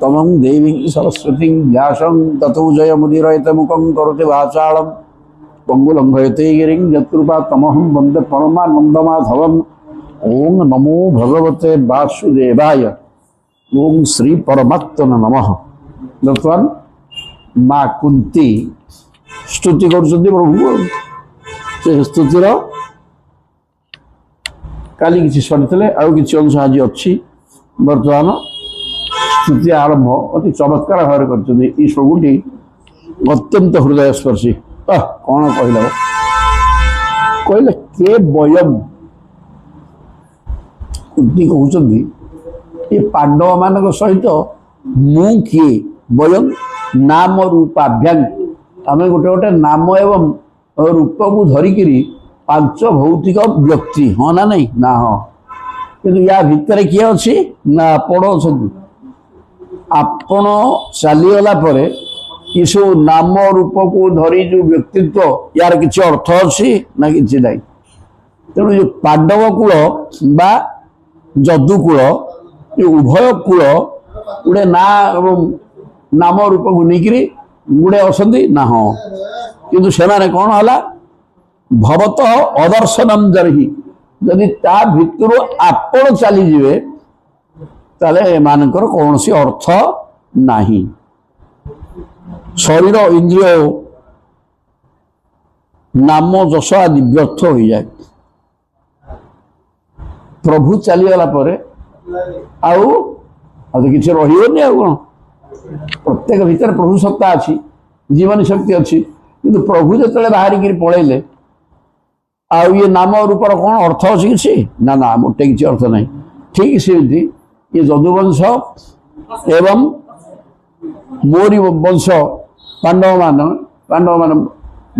तमं देवीं सरस्वतीं व्यासं ततो जयमुदीरयते मुखं करोति वाचालं पंगुलंघयते गिरिं यत्कृपा तमहं वन्दे परमानन्दमाधवम्। ओं नमो भगवते वासुदेवाय। ओं श्री परमात्मने नमः। बर्तमान माँ कुंती स्तुति कर प्रभु से स्तुतिर काली किसी सरी आउ कि अंश आज अच्छी बर्तमान स्तुति आरंभ अति चमत्कार भाव कर सबुटी अत्यंत हृदय स्पर्शी। कौन कहले के वयम कुंती कहते ये पांडव मान सहित मु किए वयम नाम रूपाभ्यां आम गोटे गोटे नाम एवं रूप को धरिकी पांच भौतिक व्यक्ति हाँ ना नहीं ना हाँ कि या भितर किए अच्छी ना आपण अच्छा आपण चलीगला ये सब नाम रूप को धरी जो व्यक्तित्व यार किसी अर्थ अच्छी ना कि तेणु जो पांडव कूल बा जदुकूल उभय कूल गोटे ना नाम रूप को नहीं गुड़े असंती ना हाँ किंतु से कौन है भवत अदर्शनम जरही जदि ता भितर आपण चलीजे ताले एमानकर कौन सी अर्थ नाही। शरीर इंद्रिय नाम जश आदि व्यर्थ हो जाए। प्रभु चलीगला आउ तो किसी रही कौन प्रत्येक भीतर प्रभु सत्ता अच्छी जीवन शक्ति अच्छी किंतु प्रभु जो बाहर पलैले आउ ये नाम रूपर कौन अर्थ अच्छी किसी ना ना मोटे किसी अर्थ नहीं। ठीक सेमती ये जदुवंश एवं मोरी वंश पांडव मान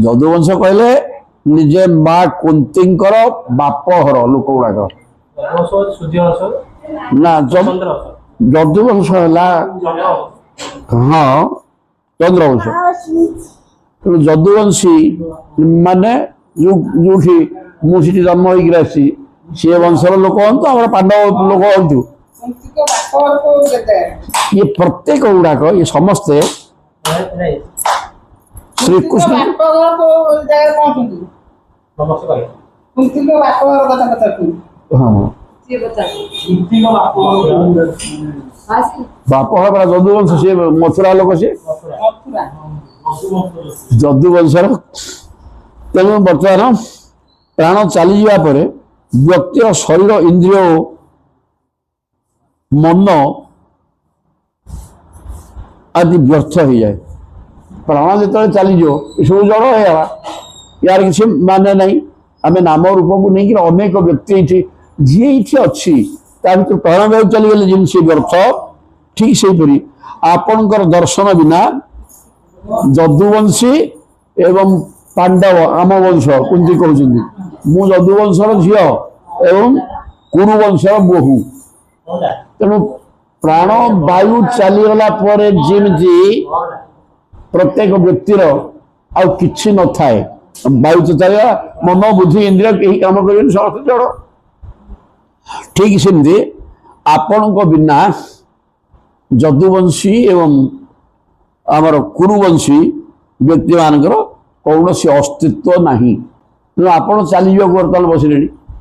जदुवंश कहले निजे माँ कुंती बापहर लोक गुड़ाक ना जदुवंश है हाँ चंद्रवंश जदुवंशी माने जो मुझे जन्म होकर आसी सी वंशर लोक हूँ तो पांडव लोक हूँ ये प्रत्येक गुड़ाक ये समस्ते श्रीकृष्ण हाँ बापहर परा जदुवंश सी मथुरा लोक सी जदुवंशर। तेणु बर्तमान प्राण चली जा व्यक्तिर शरीर इंद्रिय मन आदि व्यर्थ हो जाए। प्राण जो चलीज सब जड़ हो यार किसी माने नहीं आम नाम रूप को लेकिन अनेक व्यक्ति जी ये अच्छी भर प्राण वायु चलीगले जिन से व्यर्थ। ठीक से आपणकर दर्शन बिना जदुवंशी एवं पांडव आम वंश कुंती कहते मु जदुवंशर झील एवं कुरुवंशर बोहू। तेणु प्राण वायु चलीगला जमी प्रत्येक व्यक्तिर आउ किछि न थाए वायु तो चलिए मन बुद्धि इंद्रिय कहीं काम कर समस्त जड़। ठीक सेमती आपण को बिना जदुवंशी एवं आमर कुरुवंशी व्यक्ति मानकर कौन सी अस्तित्व नहीं। तेणु आपण चली बर्तमान बसले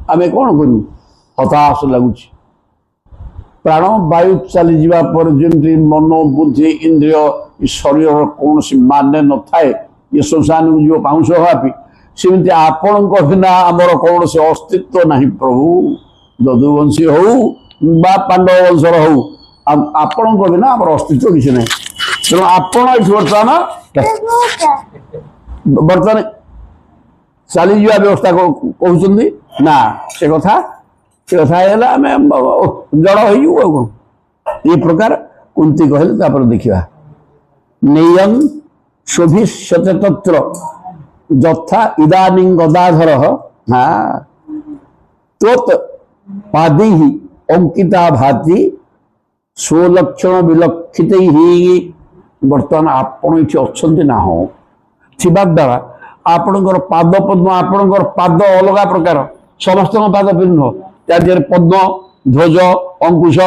आम कौन करूँ हताश लगुच। प्राण वायु चली जा जमी मन बुद्धि इंद्रिय शरीर कौन सी माने न थाए ये श्मशान को जीव पाउंश हाँपी सेमती आपण बिना आमर कौन से अस्तित्व नहीं। प्रभु जदुवंशी हो पांडव वंशर हो आपण बिना आम अस्तित्व किसी ना। तेणु आपण बर्तमान चली जा व्यवस्था कहते ना से कथा आम जड़ हो ये प्रकार कुंती कहले देखा नैयं शोभिष्यते तत्र यथा इदानीं गदाधर हाँ त्वत् पादी अंकिता भाति स्वलक्षण विलक्षित ही बर्तमान आपण ये अच्छा ना हो थिबा द्वारा आपणकर पाद पद्म आपणकर पाद अलग प्रकार समस्त पाद भिन्न त्या पद्म ध्वज अंकुश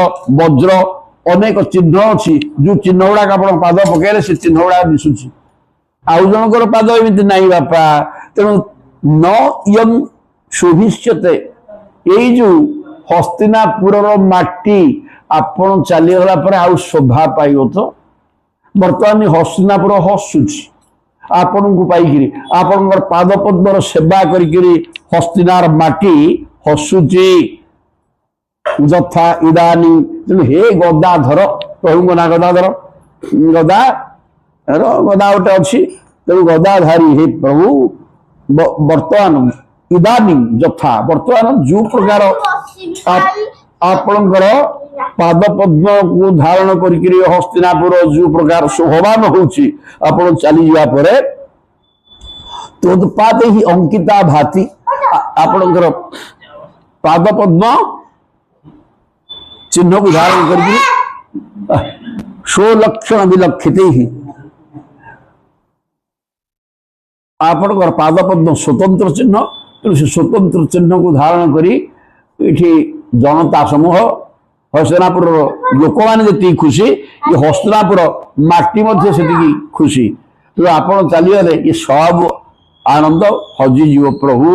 वज्र अनेक चिन्ह अच्छी जो चिन्ह गुड़ाक आप पाद पकड़े से चिन्ह गुड़ा दिशुची आउ जनकर पाद एमती नाई बापा तेणु न यम शोभिष्यते यही जो हस्तिनापुर माटी आपण चलीगला आउ शोभा पाइब तो बर्तमान हस्तिनापुर हसुची आपण को पाइक आपण पाद पद्मर सेवा करी हस्तिनार माटी हसुची यथा इदानी तेणु हे गदाधर प्रभु ना गदाधर गदा गदा गोटे अच्छी तेणु गदाधारी हे प्रभु वर्तमान इदानी यथा वर्तमान जो प्रकार आपणकर पाद पद्म को धारण करी हस्तिनापुर जो प्रकार शोभमान होची आपण चली जा परे तोत्पाद ही अंकिता भाति आपणकर पाद पद्म चिन्ह को धारण कर स्वलक्षण विलक्षित ही आपणकर पाद पद्म स्वतंत्र चिन्ह तेणु से स्वतंत्र चिन्ह को धारण करी ये जनता समूह हस्तिनापुर लोक मैंने जी खुशी ये हस्तिनापुर माटी से खुशी तो आप चलीगले ये सब आनंद हजिज प्रभु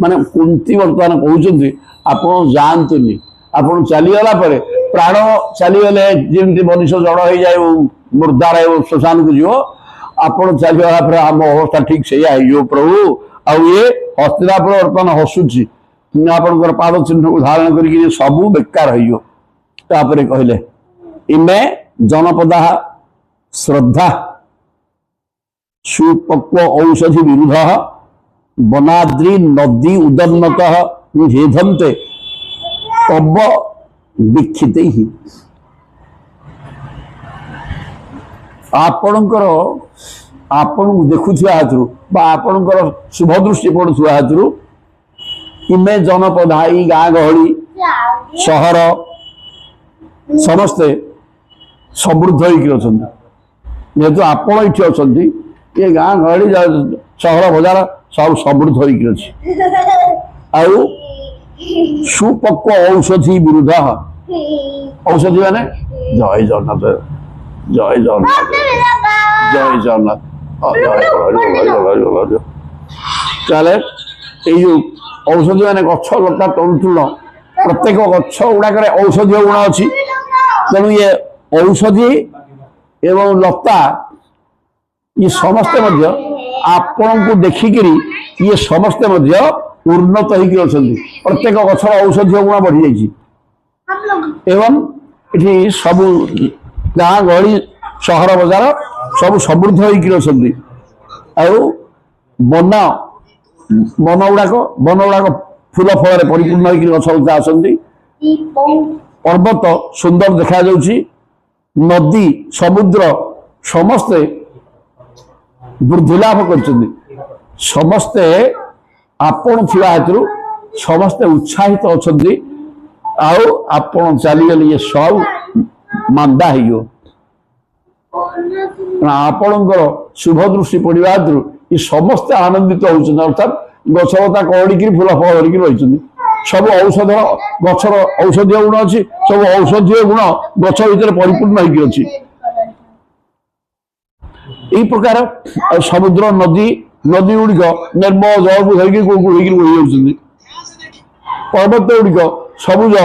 माने कुंती बर्तमान कहते आप जातुनि आप चलीगला प्राण चलीगले जमी मनुष्य जड़ हो जाए मुर्दार श्मशान को जीव आप चलीगला आम अवस्था ठीक से प्रभु आउ ये हस्तिनापुर बर्तमान हसुची आपंकर पाद चिन्ह को धारण कर सबू बेकार होपर कहले इमे जनपदा श्रद्धा सुपक्व औषधि विरुद्ध वनाद्री नदी उदन्नत भेदंते तब दीक्षित ही आपणकर आपण देखुवा हाथरू आपणकर शुभ दृष्टि पड़ुवा हाथरू इमे जनपद ई गाँ गहली सहर समस्ते समृद्ध होती आपण ये अच्छा ये गाँ गहली सहर बजार सब समृद्ध होती आउ सुपक्व औषधि विरुद्ध औषधि माने जय जगन्नाथ जय जगन्नाथ जय जगन्नाथ चले ये औषधि माने गछ लता तरुतृण प्रत्येक गछ गुड़ाक औषधीय गुण अच्छी तेणु ये औषधि एवं लता ये समस्ते आपण को देखिकी ये समस्ते उन्नत होती प्रत्येक गचर औषधीय गुण बढ़ी जाइए एवं ये सब गाँ गहली सहर बजार सब समृद्ध होती वन गुड़ाक फूल फल परिपूर्ण गछ आसती पर्वत सुंदर देखा जाउछि नदी समुद्र समस्ते वृद्धि लाभ कर समस्ते आपण थिबा हेतु समस्ते उत्साहित अछंती आउ आपण चलीगले ये सब मांदा हो आपणकर शुभ दृष्टि पड़ा हेतु ये समस्ते आनंदित होती अर्थात गछलता कड़ी फूल फल धरिकी रही सब औषध गचर औषधीय गुण अच्छी सब औषधीय गुण गछ भितर परिपूर्ण होती यही प्रकार समुद्र नदी नदी गुड़िक निर्मल जल को धरिकी बही जाऊँ पर्वत गुड़िक सबुज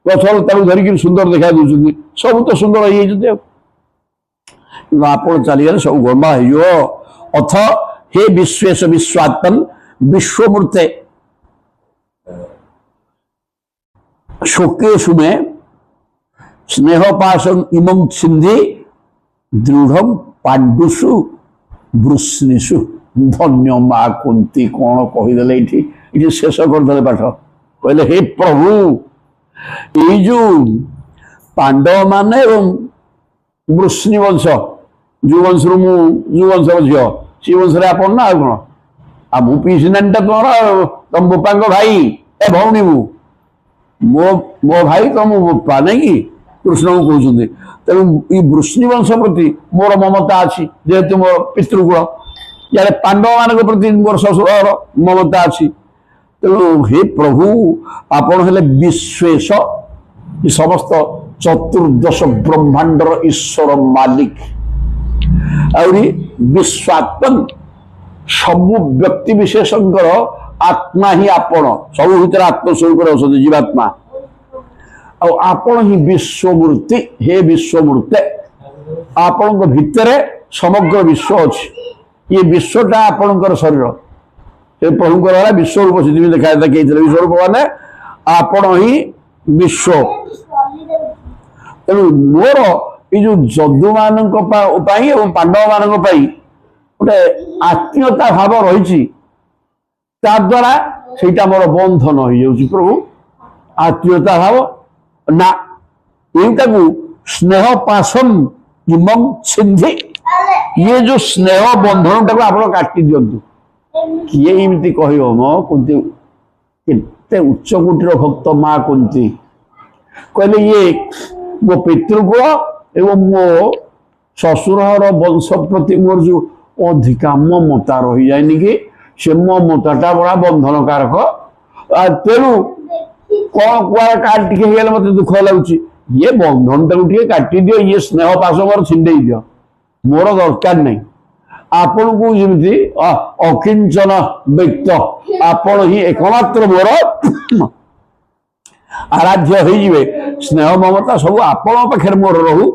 गछलता धरिकी सुंदर देखा दूसरी सब तो सुंदर हो आप चलीगले सब गमा हो अथ हे विश्वेश विश्वात्मन विश्वमूर्ते शोकेशु में स्नेहपाशं इमं छिंदी दृढ़ पांडुषु वृष्णिषु धन्य माँ कुंती कौन कहीदे ये शेष करदे पाठ कहले हे प्रभु ये जो पांडव मान वृष्णि वंश जो वंश जो वंश झील सी वंश आप ना कौन आ मु पीसी नानीटा तुम्हारा तुम बोपा भाई ए भौणी मो मो भाई तुम बोपा नहीं कि कृष्ण को कहते तेणु ये वृष्णि वंश प्रति मोर ममता अच्छी जेहेतु मोर पितृकुल यार पांडव मान प्रति मोर ससुर ममता अच्छी तेणु हे प्रभु आपण हेले विश्वेश समस्त चतुर्दश ब्रह्मांडर ईश्वर मालिक आउरी विश्वात्मन सबु व्यक्ति विशेषकर आत्मा ही आपण सब भीतर आत्मस्वरूप औषध जीवात्मा आपण ही विश्वमूर्ति हे विश्वमूर्ति आपण भितर समग्र विश्व अच्छी ये विश्वटा आपणकर शरीर ये प्रभुंकर विश्वरूप से देखा विश्वरूप माने आपण ही विश्व तेणु मोर ये जो जदु मान पांडव मान गोटे आत्मीयता भाव रही द्वारा सेटा मोर बंधन हो जाऊँ प्रभु आत्मीयता भाव ना ये स्नेह पाशम इमं सिद्धि ये जो स्नेह बंधन टाक आप काटी दिंतु किए एमती कह कुंती केते उच्चकोटीर भक्त माँ कुंती कहले ये मो पितृकुल एवं मो ससुर वंश प्रति मोर जो अधिका ममता रही जाए कि से ममताटा बड़ा बंधन कारक तेणु कौन कुआर काट टे मत दुख लगुच ये बंधन टाक काटी दियो ये स्नेह पाश मोर छिंडे दियो मोर दरकार नहीं आपण को जमी अकिंचन व्यक्त आपण ही एकमात्र मोर आराध्य हो स्नेह ममता सब आपण पाखे मोर रहू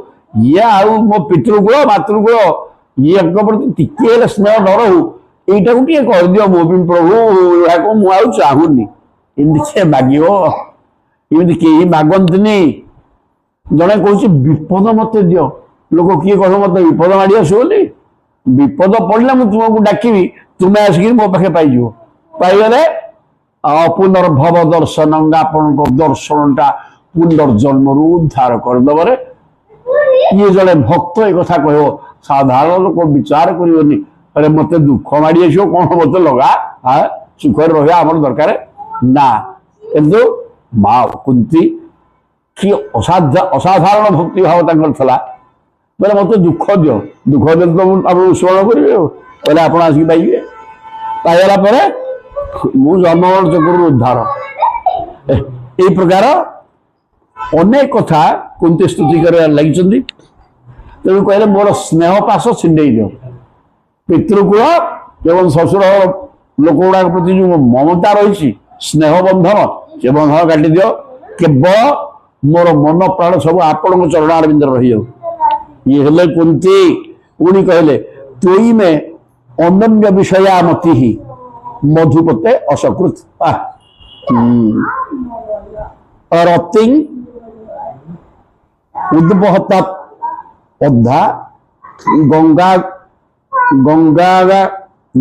ये आउ मो पितृकुल मातृकुल ये प्रति टिके स्नेह न रहू यहीटा को कह दियो मो भी प्रभु को मुझे चाहूनी एमती माग एमती कहीं मागंतनी जड़े कौन विपद मत दि लोक किए कह मत विपद माड़ी आस विपद पड़े मुझे तुमको डाकि तुम्हें आसिक मो पाखे पाइज पाइगले पुनर्भव दर्शन आपण दर्शन टा पुनर्जन्म उद्धार करदे ये जड़े भक्त एक कथा कह साधारण लोक विचार करनी अरे मत दुख माड़ी आस कौन मत लगा सुख रहा आम दरकार ना किंतु माँ कुंती कि असाधारण भक्ति भाव था बोले मत दुख दियो दुख दे तो आप स्मरण करेंगे बोले आप आसिक पाइबे पाइला मुझ जन्मरण चक्र उद्धार यही प्रकार अनेक कथा कुंती स्तुति कर लगी तेणु कहले मोर स्नेह पाश छिंडे दियो पितृकुल एवं ससुर लोक गुड़ा प्रति जो ममता रही स्नेह बंधन से बंधन काटी दियो केवल मोर मन प्राण सब आपण चरण अरविंद रही जाऊ ये हेले कुंती पुणी कहले तुई में अनन्य विषयामति ही मधुपते असकृत रतिंग उद्वहता अद्धा गंगा गंगा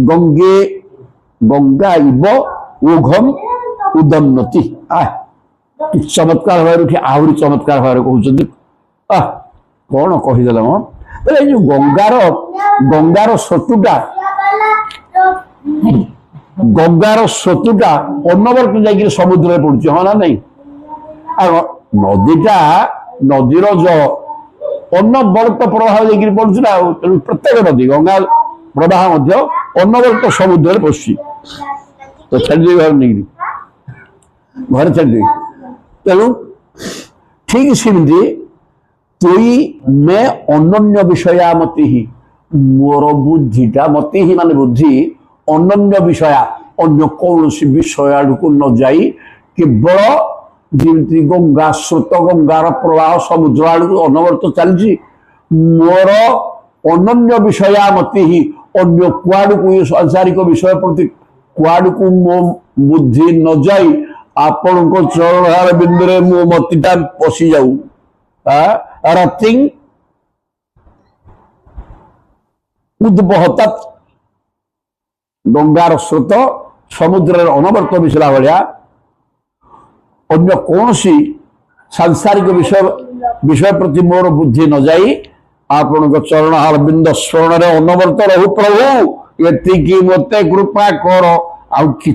गंगे गंगा इव उघम उदन्नति चमत्कार भाव आहरी चमत्कार भाव कहते कौन कहीदेल बोले जो गंगार सेतुटा अनवर्त जा समुद्र में पड़ुच हाँ ना नहीं नदीटा नदीर जो अनवर्त प्रवाह जा पड़ुना प्रत्येक नदी गंगा प्रवाह अनवर्त समुद्र में पशु तो छाड़ी घर नहीं घर छाड़ी तेणु ठीक सेमती तुई मैं अनन्य विषयामति ही मोर बुद्धिटा मती ही मान बुद्धि अनन्य विषया अन्य कौन विषय आड़ को न जाई केवल जमी गंगा स्रोत गंगार प्रवाह समुद्र आड़ को अनवर्त चलती मोर अनन्य विषयामति ही अन्य कुआड़ को ये सांसारिक विषय प्रति कुआड़ को मो बुद्धि न जाई आपण को चरण बिंदु मो मतीटा पशि जाऊ रतिंग उद्वहता गंगार स्रोत समुद्र अनवर्त मिसला भाया अन्य कौन सांसारिक विषय प्रति मोर बुद्धि न जाई आपण चरण अरविंद स्मरण अनवर्त रहु प्रभु ये मत कृपा कर आ कि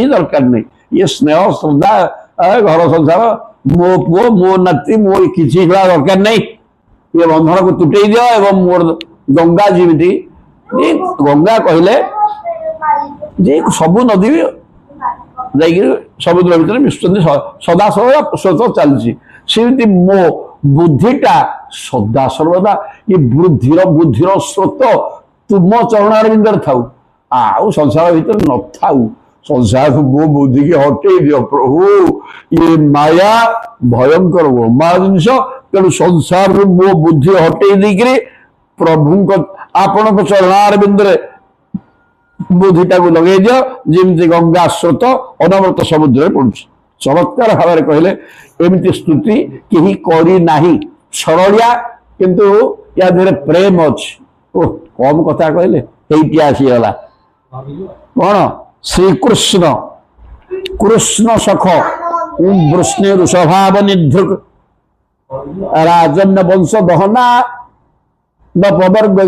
दरकार नहीं ये स्नेह श्रद्धा घर संसार मो पुओ मो नाती मो किसी दरकार नहीं ये बंधन को तुटे दियो एवं मोर गंगा जमी गंगा कहले जे सबु नदी समुद्र भर मिशुच्च सदा स्रोत चलती सेमती मो बुद्धिटा सदा सर्वदा ये बुद्धिर स्रोत तुम चरणारविंदर थाऊ आउ संसार भीतर न थाऊ संसार मो बुद्धि की हटे दियो प्रभु ये माया भयंकर गोमा जिनस तेणु संसार मो बुद्धि हटे देकरी प्रभु आपण चरणारविंद बुद्धिटा को लगे दियो जमी गंगा स्रोत अनवरत समुद्र पड़ुछ चमत्कार भाव कहले एमती स्तुति कहीं करी नाही सरलिया किंतु या देहरे प्रेम अच्छी कम कथा कहले ये आसीगला कौन श्रीकृष्ण कृष्ण सख वृष्णि स्वभाव निधृक राजन्य वंश दहना दपवर्ग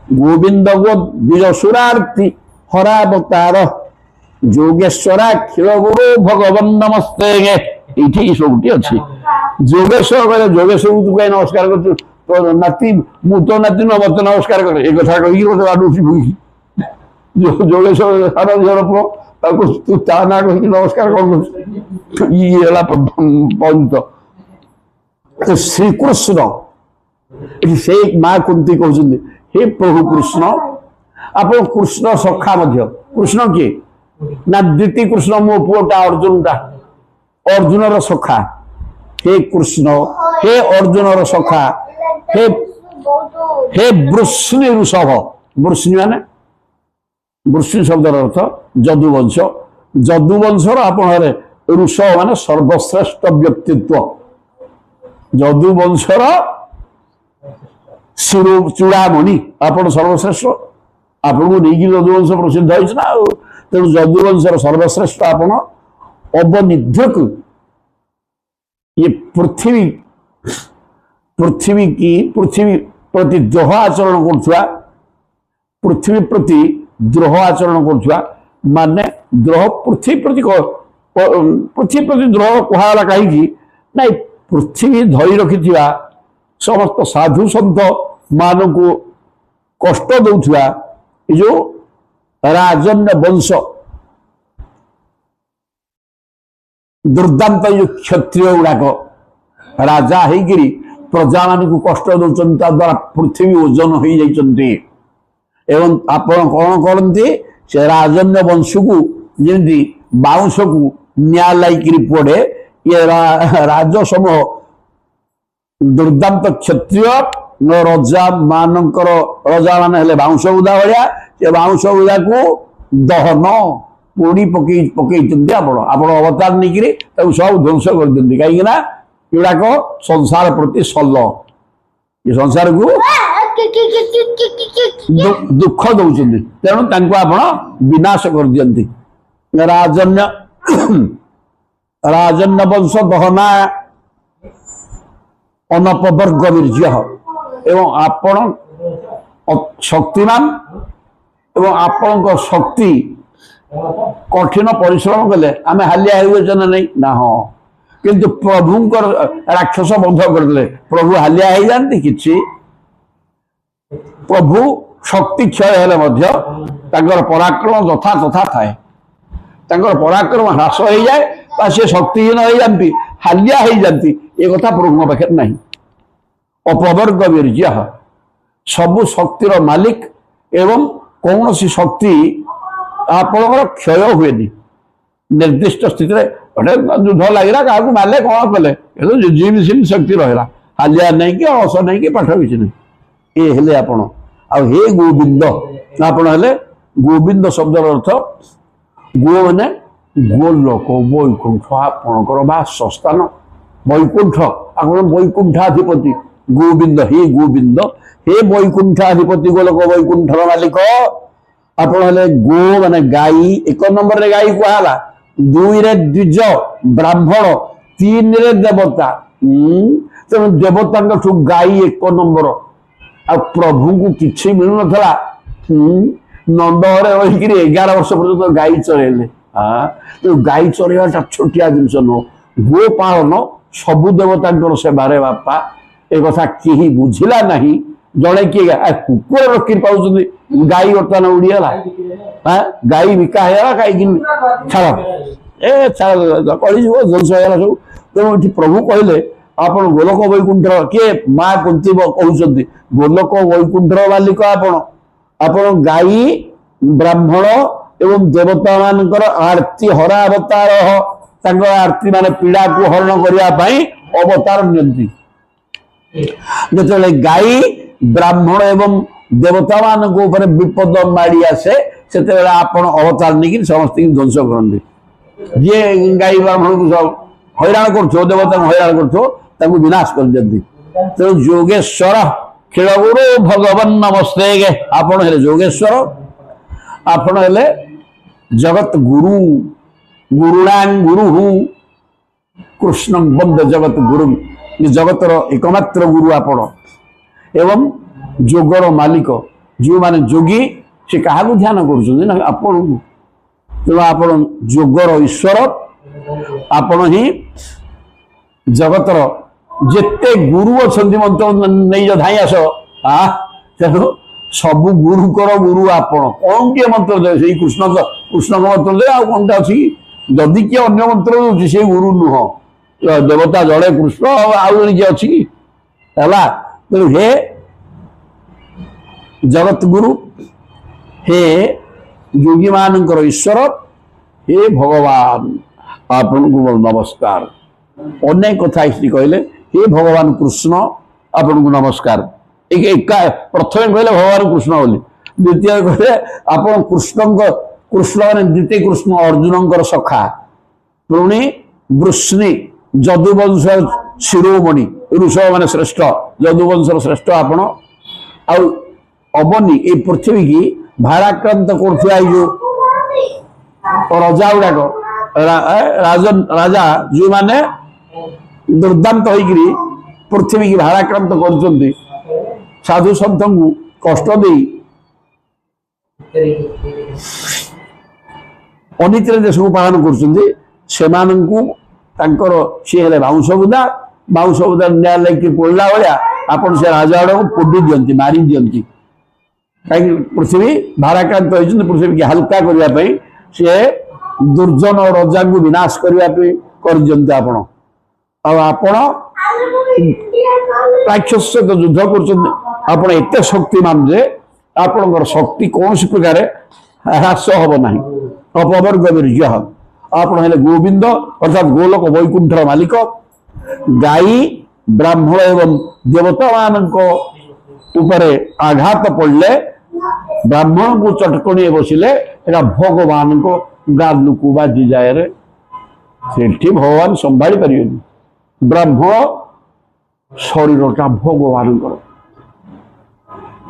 गोविंद गो बीजसुरार्थी हरावतार जोगेश्वरा क्षीर गुरु भगवान नमस्ते ये सब अच्छी जोगेश्वर कहले जोगेश्वर तू कहीं नमस्कार कर तो नाती मु तो नाती न मत नमस्कार कर एक कथा कही आडुसी भूखी जो जोगेश्वर सारा झर पुओ तू ता ना कही नमस्कार कर ये पंत श्रीकृष्ण से माँ कुंती कहते हे प्रभु कृष्ण आप कृष्ण सखा मध्य कृष्ण किए ना द्वितीय कृष्ण मो पुओटा अर्जुन सखा हे कृष्ण हे अर्जुन सखा हे हे वृष्णि ऋषभ वृष्णि माने वृष्णि शब्द अर्थ जदुवंशर आपण ऋषभ माने सर्वश्रेष्ठ व्यक्तित्व जदुवंशर शिरो चूड़ामणि आपण सर्वश्रेष्ठ आपन को नहीं जदुवंश प्रसिद्ध है ना तेणु जदुवंशर सर्वश्रेष्ठ आपण अवनिध्यक ये पृथ्वी प्रति द्रोह आचरण करुवा पृथ्वी प्रति द्रोह आचरण करुवा माने द्रोह पृथ्वी प्रति द्रोह कहला कहीं ना पृथ्वी धरी रखि समस्त साधु सन्त मान को कष्ट दौथुआ जो राजन्य वंश दुर्दांत जो क्षत्रिय गुड़ाक राजा होगी प्रजा मान को कष्ट दौरान द्वारा पृथ्वी ओजन हो जाती एवं आपण कौन करती से राजन्य वंश को जमी बाउंश को निया लाइक पड़े ये राजसमूह दुर्दांत क्षत्रिय रजा मानकर रजा मान हेले बाउंश उदा भाया से बाउंश उदा को दहन पोड़ी पकई आप अवतार नहीं सब ध्वंस कर दिखती कहीं युवाक संसार प्रति सल ये संसार को दुख दौरान तेणु आप विनाश कर दियंती राजन्य राजन्य वंश दहना अनपवर्ग वीर्य एवं आपण शक्तिमान एवं आपण शक्ति कठिन परिश्रम कले आम हालिया हो ना हाँ किंतु प्रभुंकर राक्षस बंध करदे प्रभु हालिया हो जाती कि प्रभु शक्ति क्षय हेले पराक्रम यथा तथा थाए पराक्रम ह्रास हो जाए से शक्तिहीन हो जाती हालिया हो जाती ये कथा प्रभु पाखे ना अपवर्ग वीर्य सबु शक्तिर मालिक एवं कौन सी शक्ति आपणकर क्षय हुए निर्दिष्ट स्थिति युद्ध लगे क्या मारे कौन कले जिम सिम शक्ति रहा हालिया नहीं कि अलस नहीं कि पाठ किसी नहीं ये हेले आपण हे गोविंद आपण हेले गोविंद शब्द अर्थ गो मैंने गोलोक वैकुंठ आपणकर बासस्थान वैकुंठ आप वैकुंठाधिपति गोविंद हे वैकुंठाधिपति गोलोक वैकुंठर मालिक आपण हेले गो माने गाई एक नंबर रे गाई कहला दुई रे द्विज ब्राह्मण तीन रे देवता तेणु देवता ठू गाई एक नंबर आ प्रभु को किसी मिलू ना नंद रही 11 वर्ष पर्यटन गाई चरेले तो गाई चरेगा छोटिया जिनस नुह गो पालन सबु देवता सेवारे बापा एक कथा कहीं बुझिला नहीं जड़े किए कुकुर रखी पाँच गाई बर्तमान उड़ीगला गाई बिका है कहीं छाड़ ए छाड़ कही ध्वंस होगा सब तेणु ये प्रभु कहले आपण गोलोक वैकुंठ किए माँ कुंती कहते गोलोक वैकुंठ मालिक आपण गाई ब्राह्मण एवं देवता मानकर आरती हरा अवतार आरती माने पीड़ा को हरण करने अवतार नियंती जो गाई ब्राह्मण एवं देवता मान विपद माड़ी आसे से आपण अवतार नहीं समस्त ध्वंस करते जी गाई ब्राह्मण को सब हैरान कर देवता हैरान कर विनाश कर दिखती तेणु जोगेश्वर खेलगुरु भगवान नमस्ते आपण हेले जोगेश्वर आपण हेले जगत गुरु गुरुणांग गुरु कृष्ण बंद जगत गुरु जगतर एकमात्र गुरु आपण एवं जोगर मालिक जो माने जोगी से क्या ध्यान कर आपण तेणु आपण जोगर ईश्वर आपण ही जगतर जेते गुरु अच्छा मंत्र नहीं धाई आस तेणु सब गुरुकर गुरु आपण कौन किए मंत्र दे से कृष्ण कृष्ण मंत्र दे आ कौन अच्छी जदि किए अन्य मंत्र दे से गुरु नुह देवता जड़े कृष्ण आउ जड़े किए अच्छी तेणु हे जगत गुरु हे योगी मानकर ईश्वर हे भगवान आपन को नमस्कार अनेक कथा कहले हे भगवान कृष्ण आपन को नमस्कार एक प्रथम कहले भगवान कृष्ण बोली द्वितीय कहले आप कृष्ण माने द्वितीय कृष्ण अर्जुन सखा पुणी वृष्णि जदुवंश शिरोमणि ऋषभ माने श्रेष्ठ जदुवंशर श्रेष्ठ आपण अबनी ये पृथ्वी की भाराक्रांत कर राजा गुड़ाक राजन राजा जो माने दुर्दांत होकर पृथ्वी की भाराक्रांत कर साधु सन्थ को कष्ट दे अनित देश को पालन कर सी बाउंश बुदा न्याय लगे पड़ा भाया आपन से राजा गुड़ा को पोड़ी दिखती मारी दिखती कहीं पृथ्वी भाराक्रांत होती पृथ्वी की हल्का करने सी दुर्जन और रजा को विनाश करने कर राक्षस सहित युद्ध कर एत शक्तिमान जे आपणकर शक्ति कौन प्रकार ह्रास हम ना अपवर्ग वीर्य आप गोविंद अर्थात गोलोक वैकुंठ मालिक गाई ब्राह्मण एवं देवता मान आघात पड़े ब्राह्मण को चटकणी बसिले भगवान को गालू को बाजी जाए से भगवान संभाली पारे ब्राह्मण शरीरटा भगवान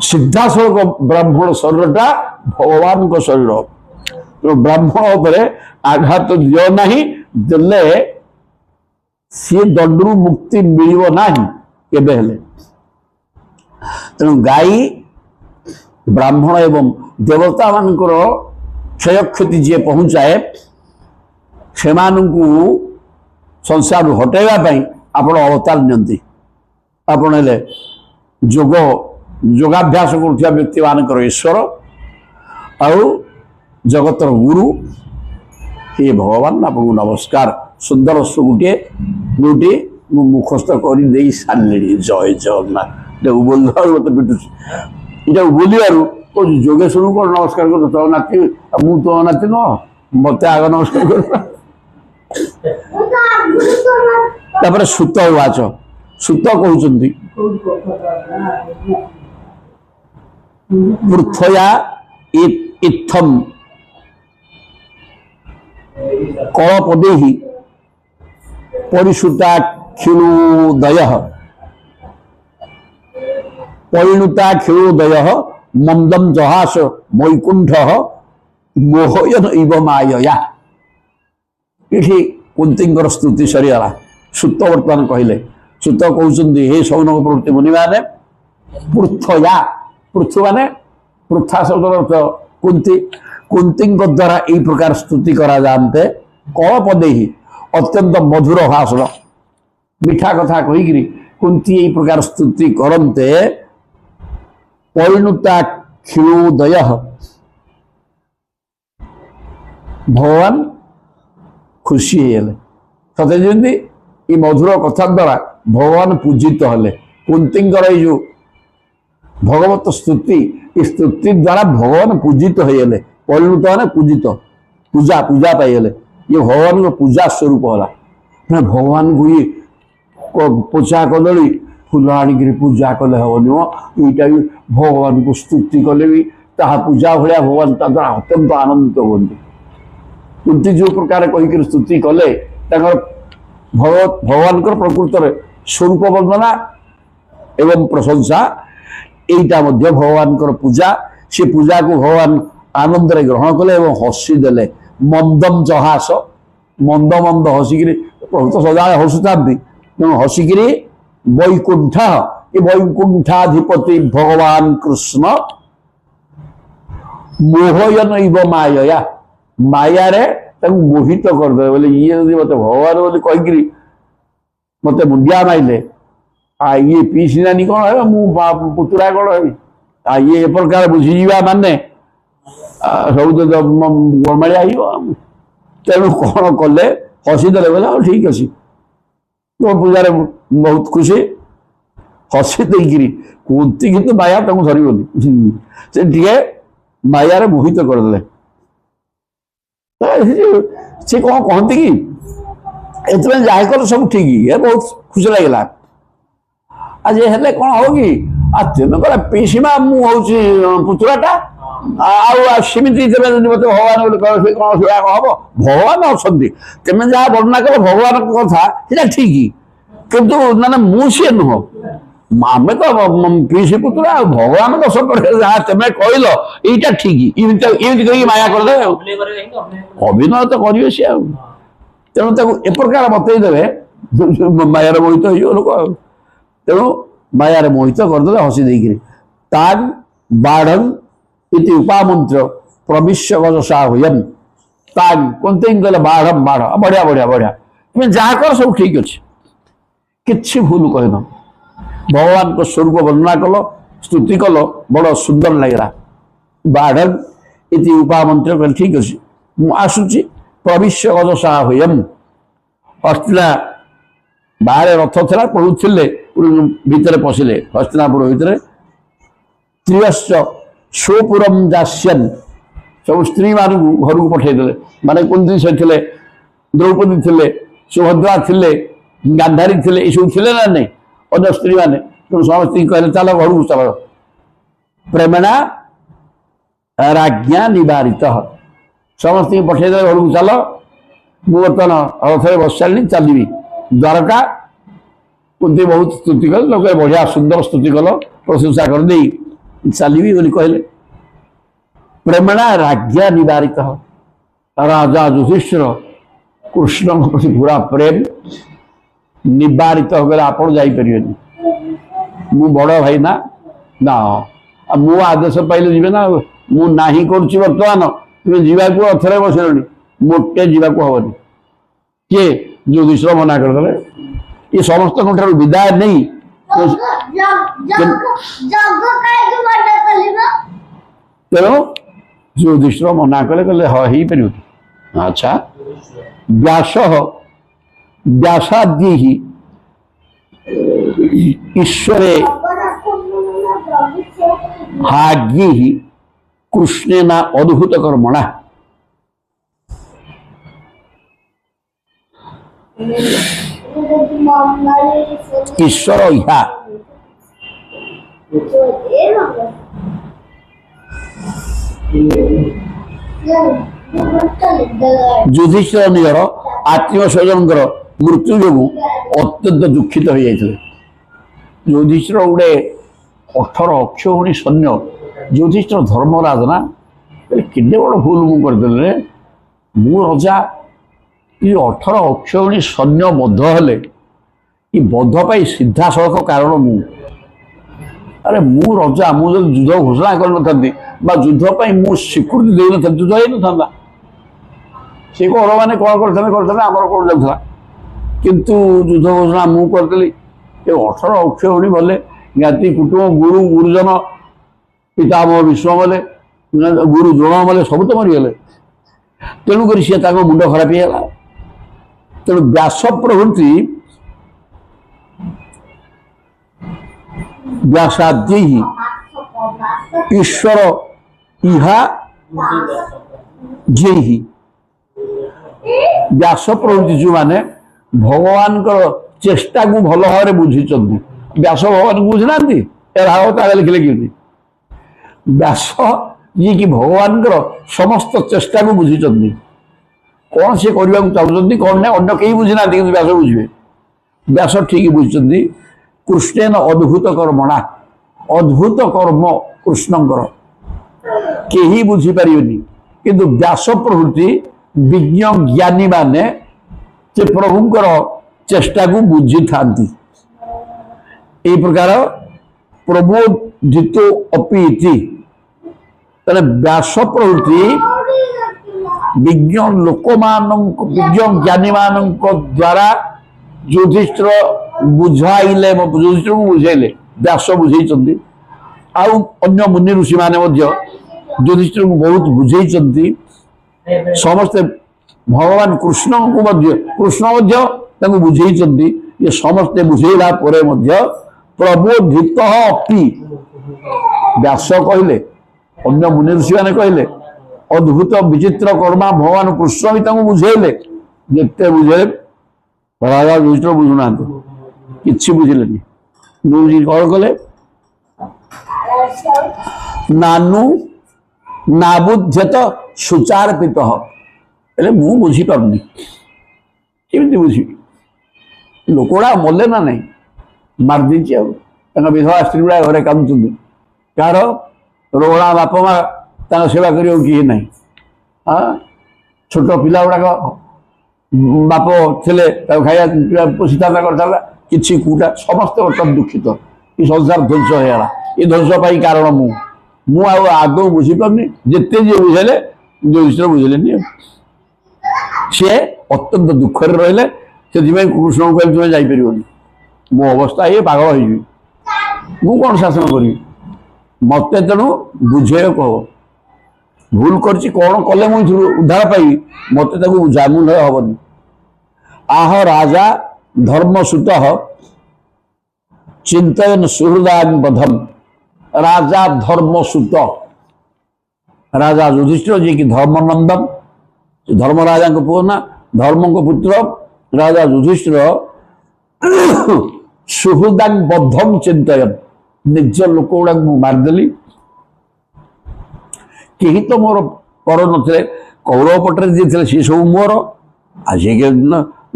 सीधासख ब्राह्मण शरीरटा भगवान को शरीर ब्राह्मण पर आघात दियो नहीं देले सी दंडरू मुक्ति मिल ना केबे हेले तेणु गाई ब्राह्मण एवं देवता मानकर क्षय क्षति जी पहुंचाए से संसार हटेगा आपण अवतार नियंती आपण हेले जोग योगाभ्यास करुवा व्यक्ति मानकर ईश्वर आउ जगतर गुरु हे भगवान आपको नमस्कार सुंदर गोटे गोटे मुखस्थ कर सारे जय जगन्नाथ बोल मत पिटुची ये बोलू जोगेश्वर को नमस्कार कर तो नाती मु तो नाती नुह मत आग नमस्कार कर सुत वाच सुत कहते पृथया इत्थम कलपदे परिसुता क्षीणोदय परिणुता क्षीणोदय मंदम जहास वैकुंठ मोहयन इव मायया ये कुंतींकर स्तुति सरीगला सुत बर्तमान कहले सुत कहते हे सौनक प्रवृत्ति मुनि माने पृथया पृथु माने पृथा शब्द कुंती कुंती द्वारा यही प्रकार स्तुति करा जानते कलपदे ही अत्यंत मधुर भाषण मीठा कथा कहीकि कुंती यही प्रकार स्तुति करते परिणुता क्षीणोदय भगवान खुशी हेले सते जमी ये मधुर कथा द्वारा भगवान पूजित हेले कुंतींकर ये भगवत स्तुति स्तुति द्वारा भगवान पूजित होले परिणत है पूजित पूजा पूजा पाइले ये भगवान पूजा स्वरूप है भगवान को ये पूजा कदली फूल आणिक पूजा कले हेनी यहाँ भी भगवान को स्तुति कले भी ताहा पूजा भाया भगवान द्वारा अत्यंत आनंदित हमें कुंती जो प्रकार कहीकि स्तुति कले भगवान प्रकृत स्वरूप वंदना एवं प्रशंसा यहीटा भगवान पूजा से पूजा को भगवान आनंद ग्रहण कले हसी देले मंदम जहास मंद मंद हसिकी प्रभु सदा हसुता हसिकी वैकुंठ ये वैकुंठाधिपति भगवान कृष्ण मोहयन इव माया माया रे मोहित करदे बोले ये मत भगवान बोली कहीकि मत मुंडिया माइले ये पीसी नानी कौन है मु पुतुरा कौन है ये प्रकार बुझीजा माने सब तो गमाड़िया तेणु कौन कले हसीदे बोले ठीक अच्छे तो पूजा बहुत खुशी हसी देकरी कुंती कितु माया तक धरबनी से माया मोहित करदे से कौन कहती कि जहाँ कल सब ठीक ये बहुत खुशी लगला आज हेले कौन हो कि तेणुकर पीसीमा मुझे पुतुराटा आमती मत भगवान कौन हम भगवान अच्छा तेमें जहाँ वर्णना कल भगवान कथा सीटा ठीक किंतु ना मुझे नुह आम तो पीसी पुतुरा भगवान जहाँ तेमें कहल यहीटा ठीक कही माया करदे अभिनय तो करेंगे सी तेणु ए प्रकार बतईदे मायार मोहित हो लोक तेणु मायार मोहित करदे हसी देकर तान बाढ़ इति उपामंत्र प्रविश्य गजसा हुयम तान कौनते कहले बाढ़ बाढ़ बढ़िया बढ़िया बढ़िया तुम्हें जहाँ कर सब ठीक अच्छे कि भूल कहन भगवान को स्वरूप वर्णना कल स्तुति कल बड़ सुंदर लगला बाढ़ इति उपामंत्र कहले ठीक अच्छे मु आसुची प्रविश्य गजसा हुयम हस्तिना बाहर रथ था पड़ुले भितर पशिले हस्तिनापुर भितर त्रियश्च स्वपुरम जास्यन सब स्त्री मान घर को पठेदे माने कुंती से थे द्रौपदी थे सुभद्रा थे गांधारी थे ये सब थे ना नहीं अन्य स्त्री मैंने तो समस्त कहले चल घर को चल प्रेमणा राज्ञा निवारित समस्त पठेदे घर को चल मु बर्तमान रथ बस सारे चलि द्वारका कुंती बहुत स्तुति कल लोग बढ़िया सुंदर स्तुति कल प्रशंसा कर दी चलि बोली कहले प्रेमणा राज्ञा निवारित राजा युधिष्ठिर कृष्ण प्रति पूरा प्रेम निवारित हो गले आप जापरि मु बड़ भाई ना ना मु आदेश पाइले जीवे ना मु नाही करुच्ची बर्तमान तुम्हें जीवाकू रथरे बसिलनी मोटे जीवाकू हबनी किए युधिष्ठिर मना करदे ये समस्त विदाय नहीं तेणु युधिष्ठिर मना कले कहले हाँ ही पार अच्छा व्यास व्यासाद्य ही ईश्वरे हाग्य ही कृष्णेना अद्भुत कर्मणा ईश्वर इहा युधिष्ठिर निजर आत्मीय स्वजन मृत्यु जो अत्यंत दुखित हो जाते युधिष्ठिर गोटे 18 अक्षौहिणी सैन्य युधिष्ठिर धर्मराज ना कि बड़ भूल मुझे मु रजा ये 18 अक्षौहिणी सैन्य बद्ध हेले ये बद्ध पाई सीधा सड़क कारण मु अरे मु रजा मुझे युद्ध घोषणा कर युद्ध पाई मु स्वीकृति दे न युद्ध हो न सी कौर मैंने कौन करते आमर कौन जाऊला किंतु युद्ध घोषणा मु करदेली ये 18 अक्षौहिणी बोले ज्ञाति कुटुंब गुरु गुरुजन पितामह विश्व बोले गुरु द्रोण बोले सब तो मरीगले तेणुक सी मुंड खराब है तेणु व्यास प्रभृति व्यासाद्यै ईश्वर इहा जय व्यास प्रभृति जो माने भगवान चेष्टा को भल भाव बुझी व्यास भगवान को बुझना लिखले कि व्यास ये कि भगवान समस्त चेष्टा को बुझी कौन से करने को चाहते कौन ना अन्य कहीं बुझी ना व्यास बुझे व्यास ठीक बुझी कृष्णेन अद्भुत कर्मणा अद्भुत कर्म कृष्णकर कहीं बुझीपर किंतु व्यास प्रभृति विज्ञ ज्ञानी माने से प्रभुंकर चेष्टा को बुझी था प्रकार प्रबोधितो अपीति व्यास प्रभृति विज्ञ लोक विज्ञ ज्ञानी मान द्वारा युधिष्ठिर बुझाइले युधिष्ठिर को बुझेले व्यास बुझे अन्य मुनि ऋषि माने युधिष्ठिर को बहुत बुझे समस्ते भगवान कृष्ण को बुझे ये समस्ते बुझेला प्रबोधित अपि व्यास कहले अन्य मुनि ऋषि माने कहले अद्भुत विचित्र कर्मा भगवान कृष्ण भी बुझेले जिते बुझे राजा युधिष्ठिर बुझुना कि बुझिले कौन कले नानु नाबुध्यत सुचारपित मु बुझी पारनी केमी बुझी लोकड़ा मले ना नहीं मारदी विधवा स्त्री गुड़ा घरे कामुंट कार रोहणा बाप माँ सेवा कर ना छोट पिला गुड़ाक बाप थे खाया पोषिता करता कि कूटा समस्त बर्तमान दुखित ये संसार ध्वंस होगा ये ध्वंस पाई कारण मु आदौ बुझीपारनी जिते जी बुझेले युधिष्ठिर बुझेले सी अत्यंत दुख रही कृष्ण को कहले तुम्हें जापर मो अवस्था ये पागल हो कौन शासन करी मत तेणु बुझे कह भूल कर कौन कले मुझे उद्धार पाई मत जामुन हबनी आह राजा धर्मसुत चिंतन सुहृदान बधम राजा धर्मसुत राजा युधिष्ठिर जी की धर्मनंदन धर्मराजा को पुओ ना धर्म को पुत्र राजा युधिष्ठिर सुहृदान बद्धम चिंतन निज लोक गुड़ा मारदेली कहीं तो मोर पर थे कौरव पटे जी थे सी सब मोर आज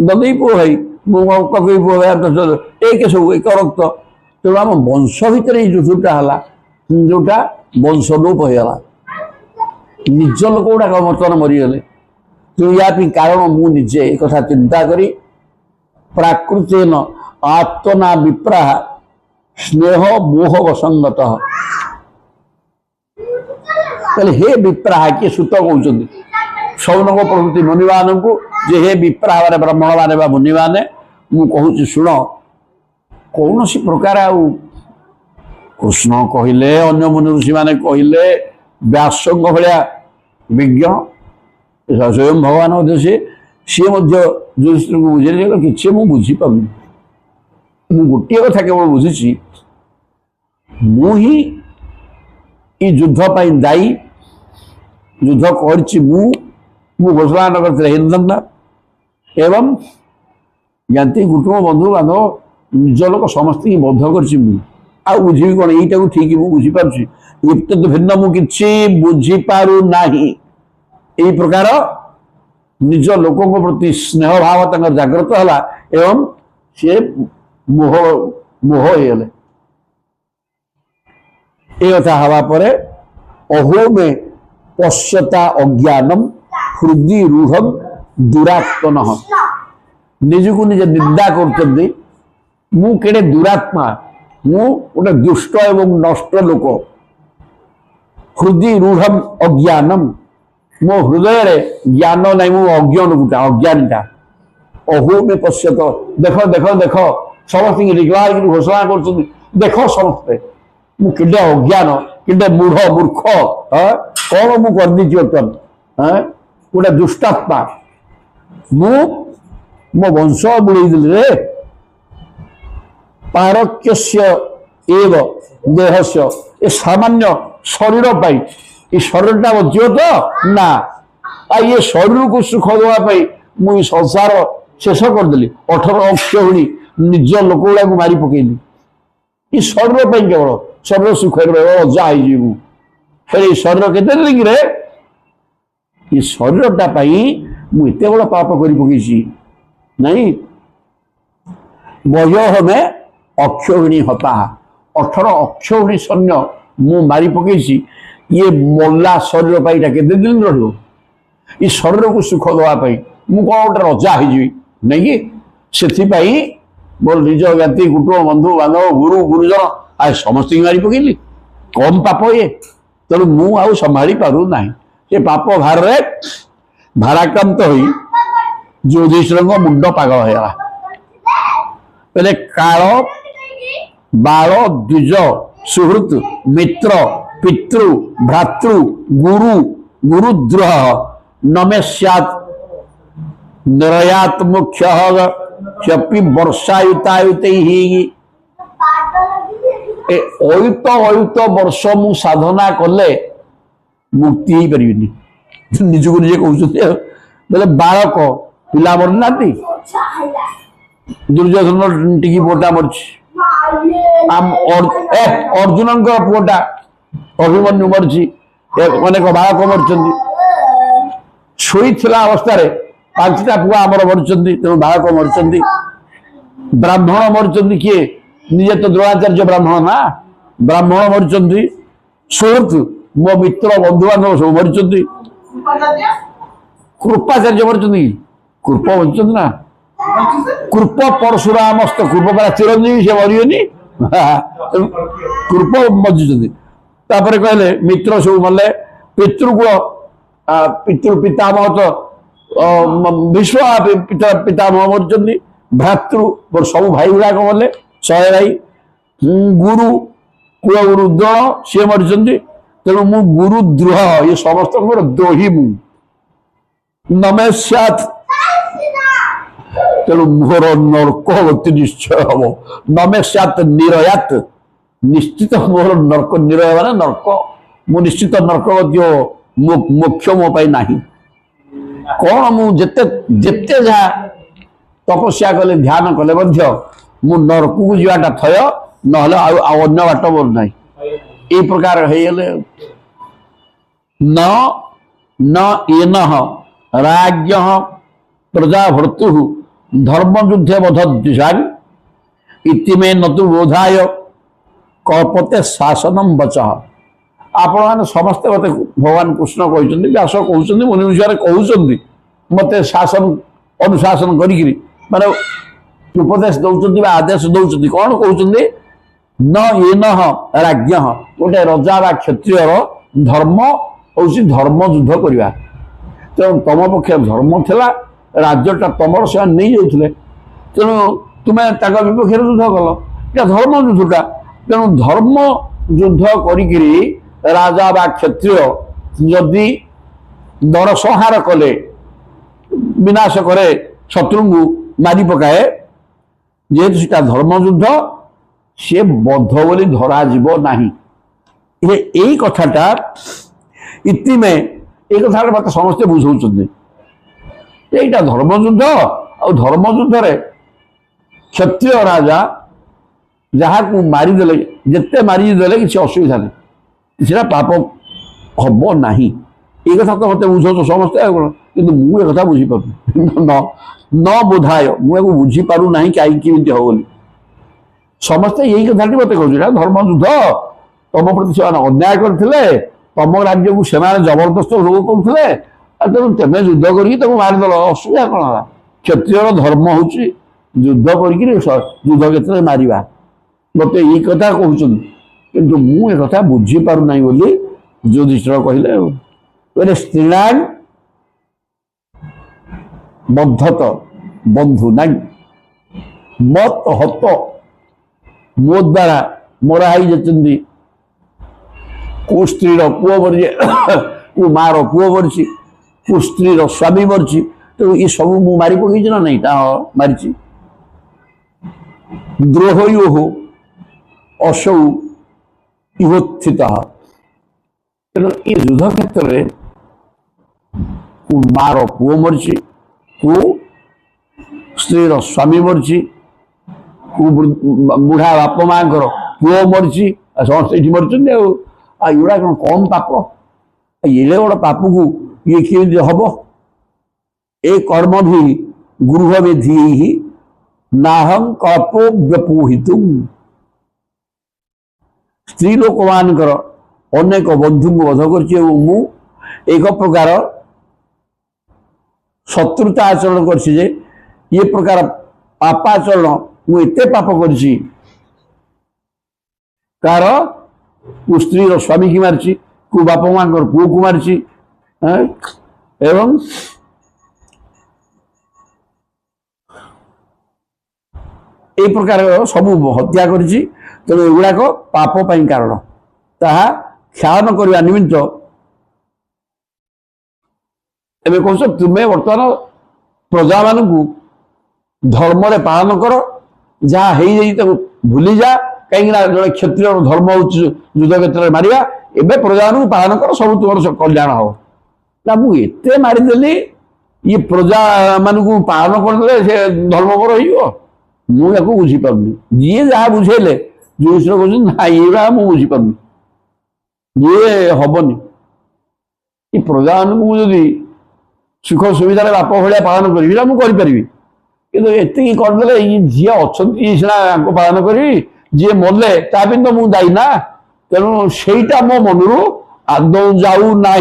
ददई पुओ भाई मुझे पुओ भाई एक सब एक रक्त तेणु आम वंश भितर युद्धटा है जोटा वंश लोप होगा निज लोक गुड़ा बर्तमान मरीगले तेणु या कारण मुझे एक चिंता करी प्राकृतेन आत्मना विप्राह स्नेह मोह वसंगत हे विप्राह किए सुत कहते सौनक प्रभृति मुनि मान को जे हे विप्राह माने ब्राह्मण माने मुनि माने मुझे शुण कौन सी प्रकार कृष्ण कहले अन्य मुनि ऋषि माने कहले व्यास भाया विज्ञ स्वयं भगवान सी युधिष्ठिर को बुझे कि बुझीपार गोटे कथा केवल बुझी मुही युद्ध दायी युद्ध कर घोषणा न करते हिंदना एवं जानते कुटुंब बंधु बांधव निज लोक समस्त की बद्ध कर बुझी कौन यहीटा को ठीक बुझीपार एत भिन्न मुझे बुझीपारू ना यही प्रकार निज लोकों प्रति स्नेह भाव जागृत है एवं सी मोह मोह होगले कथा हवा पर अहो में पश्यता अज्ञानम हृदय रूढ़ दुरात्मन निज को निजे निंदा करते मुझे दुरात्मा मु गोटे दुष्ट एवं नष्ट लोक हृदय रूढ़ अज्ञानम मो हृदय ज्ञान ना मु अज्ञान गोटा अज्ञानटा अहो में पश्यत देख देख देख समस्त डिक्लार घोषणा कर देख समस्ते मुझे अज्ञान कि मूढ़ मूर्ख कौन मु कर बर्तमान गोटे दुष्टात्मा मो वंश बुड़े रे पारक्य ଦେହସ୍ୟ ଏ ସାମାନ୍ୟ ଶରୀର ପାଇଁ ଏ ଶରୀରଟା ବଞ୍ଚିବ ତ ନା ଆଉ ଏ ଶରୀରକୁ ସୁଖ ଦେବା ପାଇଁ ମୁଁ ଏ ସଂସାର ଶେଷ କରିଦେଲି 18 ଅକ୍ଷୌହିଣୀ ନିଜ ଲୋକ ଗୁଡ଼ାକୁ ମାରି ପକେଇଲି ଏ ଶରୀର ପାଇଁ କେବଳ ଶରୀର ସୁଖରେ ରହିବ ଅଜା ହେଇଯିବୁ ଫେରେ ଏ ଶରୀର କେତେ ଦିନରେ ଏ ଶରୀରଟା ପାଇଁ ମୁଁ ଏତେ ବଡ଼ ପାପ କରି ପକେଇଛି ନାଇଁ ବୟୋହମେ ଅକ୍ଷୌହିଣୀ ହତା 18 ଅକ୍ଷୌହିଣୀ ସୈନ୍ୟ ମୁଁ ମାରି ପକେଇଛି ଇଏ ମଲା ଶରୀର ପାଇଁ ଏଇଟା କେତେ ଦିନ ରହିବ ଏ ଶରୀରକୁ ସୁଖ ଦେବା ପାଇଁ ମୁଁ କ'ଣ ଗୋଟେ ରଜା ହେଇଯିବି ନାଇଁକି ସେଥିପାଇଁ ମୋର ନିଜ ଜ୍ଞାତି କୁଟୁମ୍ବ ବନ୍ଧୁ ବାନ୍ଧବ ଗୁରୁ ଗୁରୁଜନ ଆଉ ସମସ୍ତଙ୍କୁ ମାରି ପକେଇଲି କମ୍ ପାପ ଇଏ ତେଣୁ ମୁଁ ଆଉ ସମ୍ଭାଳି ପାରୁନାହିଁ ସେ ପାପ ଭାରରେ ଭାରାକ୍ରାନ୍ତ ହୋଇ ଯୁଧିଷ୍ଠିରଙ୍କ ମୁଣ୍ଡ ପାଗଳ ହେଇଗଲା କହିଲେ କାଳ ବାଳ ଦ୍ୱିଜ ସୁହୃତ ମିତ୍ର ପିତୃ ଭ୍ରାତୃ ଗୁରୁ ଗୁରୁଦ୍ରୋହ ନମେ ସ୍ୟାତ୍ ନିରୟାତ୍ ମୁଖ୍ୟ ଚପି ବର୍ଷାୟୁତାୟୁତୈଃ ଏ ଅୟୁତ ଅୟୁତ ବର୍ଷ ମୁଁ ସାଧନା କଲେ ମୁକ୍ତି ହେଇପାରିବିନି ନିଜକୁ ନିଜେ କହୁଛନ୍ତି ବୋଲେ ବାଳକ ପିଲା ମରିନାହାନ୍ତି ଦୁର୍ଯ୍ୟୋଧନ ଟିକି ପୁଅଟା ମରିଛି ଅର୍ଜୁନଙ୍କ ପୁଅଟା ଅଭିମନ୍ୟୁ ମରିଛି ଅନେକ ବାଳକ ମରିଛନ୍ତି ଶୋଇଥିଲା ଅବସ୍ଥାରେ 5ଟା ପୁଅ ଆମର ମରିଛନ୍ତି ତେଣୁ ବାଳକ ମରିଛନ୍ତି ବ୍ରାହ୍ମଣ ମରିଛନ୍ତି କିଏ ନିଜେ ତ ଦ୍ରୋଣାଚାର୍ଯ୍ୟ ବ୍ରାହ୍ମଣ ନା ବ୍ରାହ୍ମଣ ମରିଛନ୍ତି ସୁହୃତ ମୋ ମିତ୍ର ବନ୍ଧୁବାନ୍ଧବ ସବୁ ମରିଛନ୍ତି କୃପାଚାର୍ଯ୍ୟ ମରିଛନ୍ତି କୃପ ମରିଛନ୍ତି ନା କୃପ ପରଶୁରାମସ୍ତ କୃପ ପରା ଚିରଞ୍ଜୀବୀ ସେ ମରିବେନି କୃପ ମରିଛନ୍ତି ତାପରେ କହିଲେ ମିତ୍ର ସବୁ ମଲେ ପିତୃକୁଳ ପିତୃ ପିତାମହ ତ ବିଶ୍ୱ ପିତାମହ ମରିଛନ୍ତି ଭ୍ରାତୃ ମୋର ସବୁ ଭାଇ ଗୁଡ଼ାକ ମଲେ 100 ଭାଇ ଗୁରୁ କୁଳ ଗୁରୁ ଦ୍ରୋଣ ସିଏ ମରିଛନ୍ତି ତେଣୁ ମୁଁ ଗୁରୁ ଦ୍ରୋହ ଏ ସମସ୍ତଙ୍କର ଦ୍ରୋହୀ ମୁଁ ନମେ ସ୍ୟାତ୍ ତେଣୁ ମୋର ନର୍କ ଗତି ନିଶ୍ଚୟ ହବ ନମେ ସ୍ୟାତ୍ ନିରୟାତ୍ ନିଶ୍ଚିତ ମୋର ନର୍କ ନିରୟ ମାନେ ନର୍କ ମୁଁ ନିଶ୍ଚିତ ନର୍କ ଗତି ମୋକ୍ଷ ମୋ ପାଇଁ ନାହିଁ କ'ଣ ମୁଁ ଯେତେ ଯେତେ ଯାହା ତପସ୍ୟା କଲେ ଧ୍ୟାନ କଲେ ମଧ୍ୟ ମୁଁ ନର୍କକୁ ଯିବାଟା ଥୟ ନହେଲେ ଆଉ ଅନ୍ୟ ବାଟ ମୋର ନାହିଁ এই প্রকার হয়ে গেলে ন এনঃ রাজ্ঞ প্রজাভর্তু ধর্মযুদ্ধে বধদ্বিষান ইতিমে নতু বোধায় কল্পতে শাসনম বচ ଆପଣ ମାନେ ସମସ୍ତେ ମତେ ଭଗବାନ କୃଷ୍ଣ କହିଛନ୍ତି ବ୍ୟାସ କହୁଛନ୍ତି ମୁନି ଋଷିମାନେ କହୁଛନ୍ତି ମତେ ଶାସନ ଅନୁଶାସନ କରିକିରି ମାନେ ଉପଦେଶ ଦଉଛନ୍ତି ବା ଆଦେଶ ଦଉଛନ୍ତି କ'ଣ କହୁଛନ୍ତି न एनः राज्ञ गोटे रजा बा क्षत्रियर धर्म हूँ धर्म युद्ध करवा तेणु तुम पक्ष धर्म थिला राज्यटा तुम से नहीं जाते तेणु तुम्हें विपक्ष युद्ध कल ये धर्म युद्धटा तेणु धर्म युद्ध करी राजा बा क्षत्रिय जदि नरसंहार कले विनाश करे शत्रु मारी पकाए जेहेतु सीटा धर्म युद्ध सी बद्ध बोली धरा जीव नहीं यही कथाटा इतिमे ये कथा मत समस्ते बुझाऊँ यहाँ धर्मयुद्ध आ धर्मयुद्ध क्षत्रिय राजा जहाँ को मारिदे जिते मारिदे किसी असुविधा नहीं सीटा पाप हम ना ये कथा तो मत बुझाऊ समस्ते कि मुझे कथा बुझीपार न बोधाय मुझे बुझीपार ना कहीं हम बोली समस्ते यही कथा मत कहूँ धर्मयुद्ध तुम प्रति से अन्याय करते तुम राज्य को से जबरदस्त रोग करते तेणु तेमें युद्ध कर मारिदेल असुविधा कौन है क्षत्रिय धर्म हूँ युद्ध कर युद्ध मारिबा मत ये कथा कहते किंतु मुझे कथा बुझीपार ना बोली युधिष्ठिर कहले स्त्रीणाम बद्धत बंधु ना मत हत मो द्वारा मराई जाती को स्त्री पुओ मरी को मार पुओ मरी को स्त्री स्वामी मरी तो ये सब मु मारी पकई ना नहीं मारी द्रोह हो असौ इहोत्थित तेणु ये युद्ध क्षेत्र में मार पुओ मरी को स्त्री स्वामी मरी को बुढ़ा बाप माँ पुओ मरी समस्त ये मरचंदी आड़ा कौन कम पाप ये गोटे पाप को ये कि हम ए कर्म भी गृह विधि ही नाहं कल्पो व्यपोहितुं स्त्री लोक मानकर अनेक बंधु को वध करछि मु एक प्रकार शत्रुता आचरण करछि जे ये प्रकार पापाचरण मु एते पाप करछि कार को स्त्री रो स्वामी की मारछि को बाप मां को पुओ को मारछि एवं ए प्रकार सब हत्या करिछि तेणु एगुड़ाक पाप पाई कारण ताहा ख्यान करने निमित्त एवं कौन तुम्हें बर्तमान प्रजा मान धर्म रे पालन कर जहाँ भूली जा कहीं जो क्षत्रिय धर्म हो युद्ध क्षेत्र में मारिया एवं प्रजा मान पालन कर सब तुम कल्याण हम ना मुझे मारिदेली ये प्रजा मान पालन करदे से धर्म पर हो मुझे बुझीपारनी जी जहाँ बुझेले जुड़ीश्वर कहते ना ये मुझे बुझीपारनी ये हेनी ये प्रजा मुझे सुख सुविधार बाप भाया पालन करी कि एति करदे ये जी अच्छा सीना पालन करी जी मले तापी तो मुझे दायी ना तेणु सेटा मो मन आदौ जाऊ ना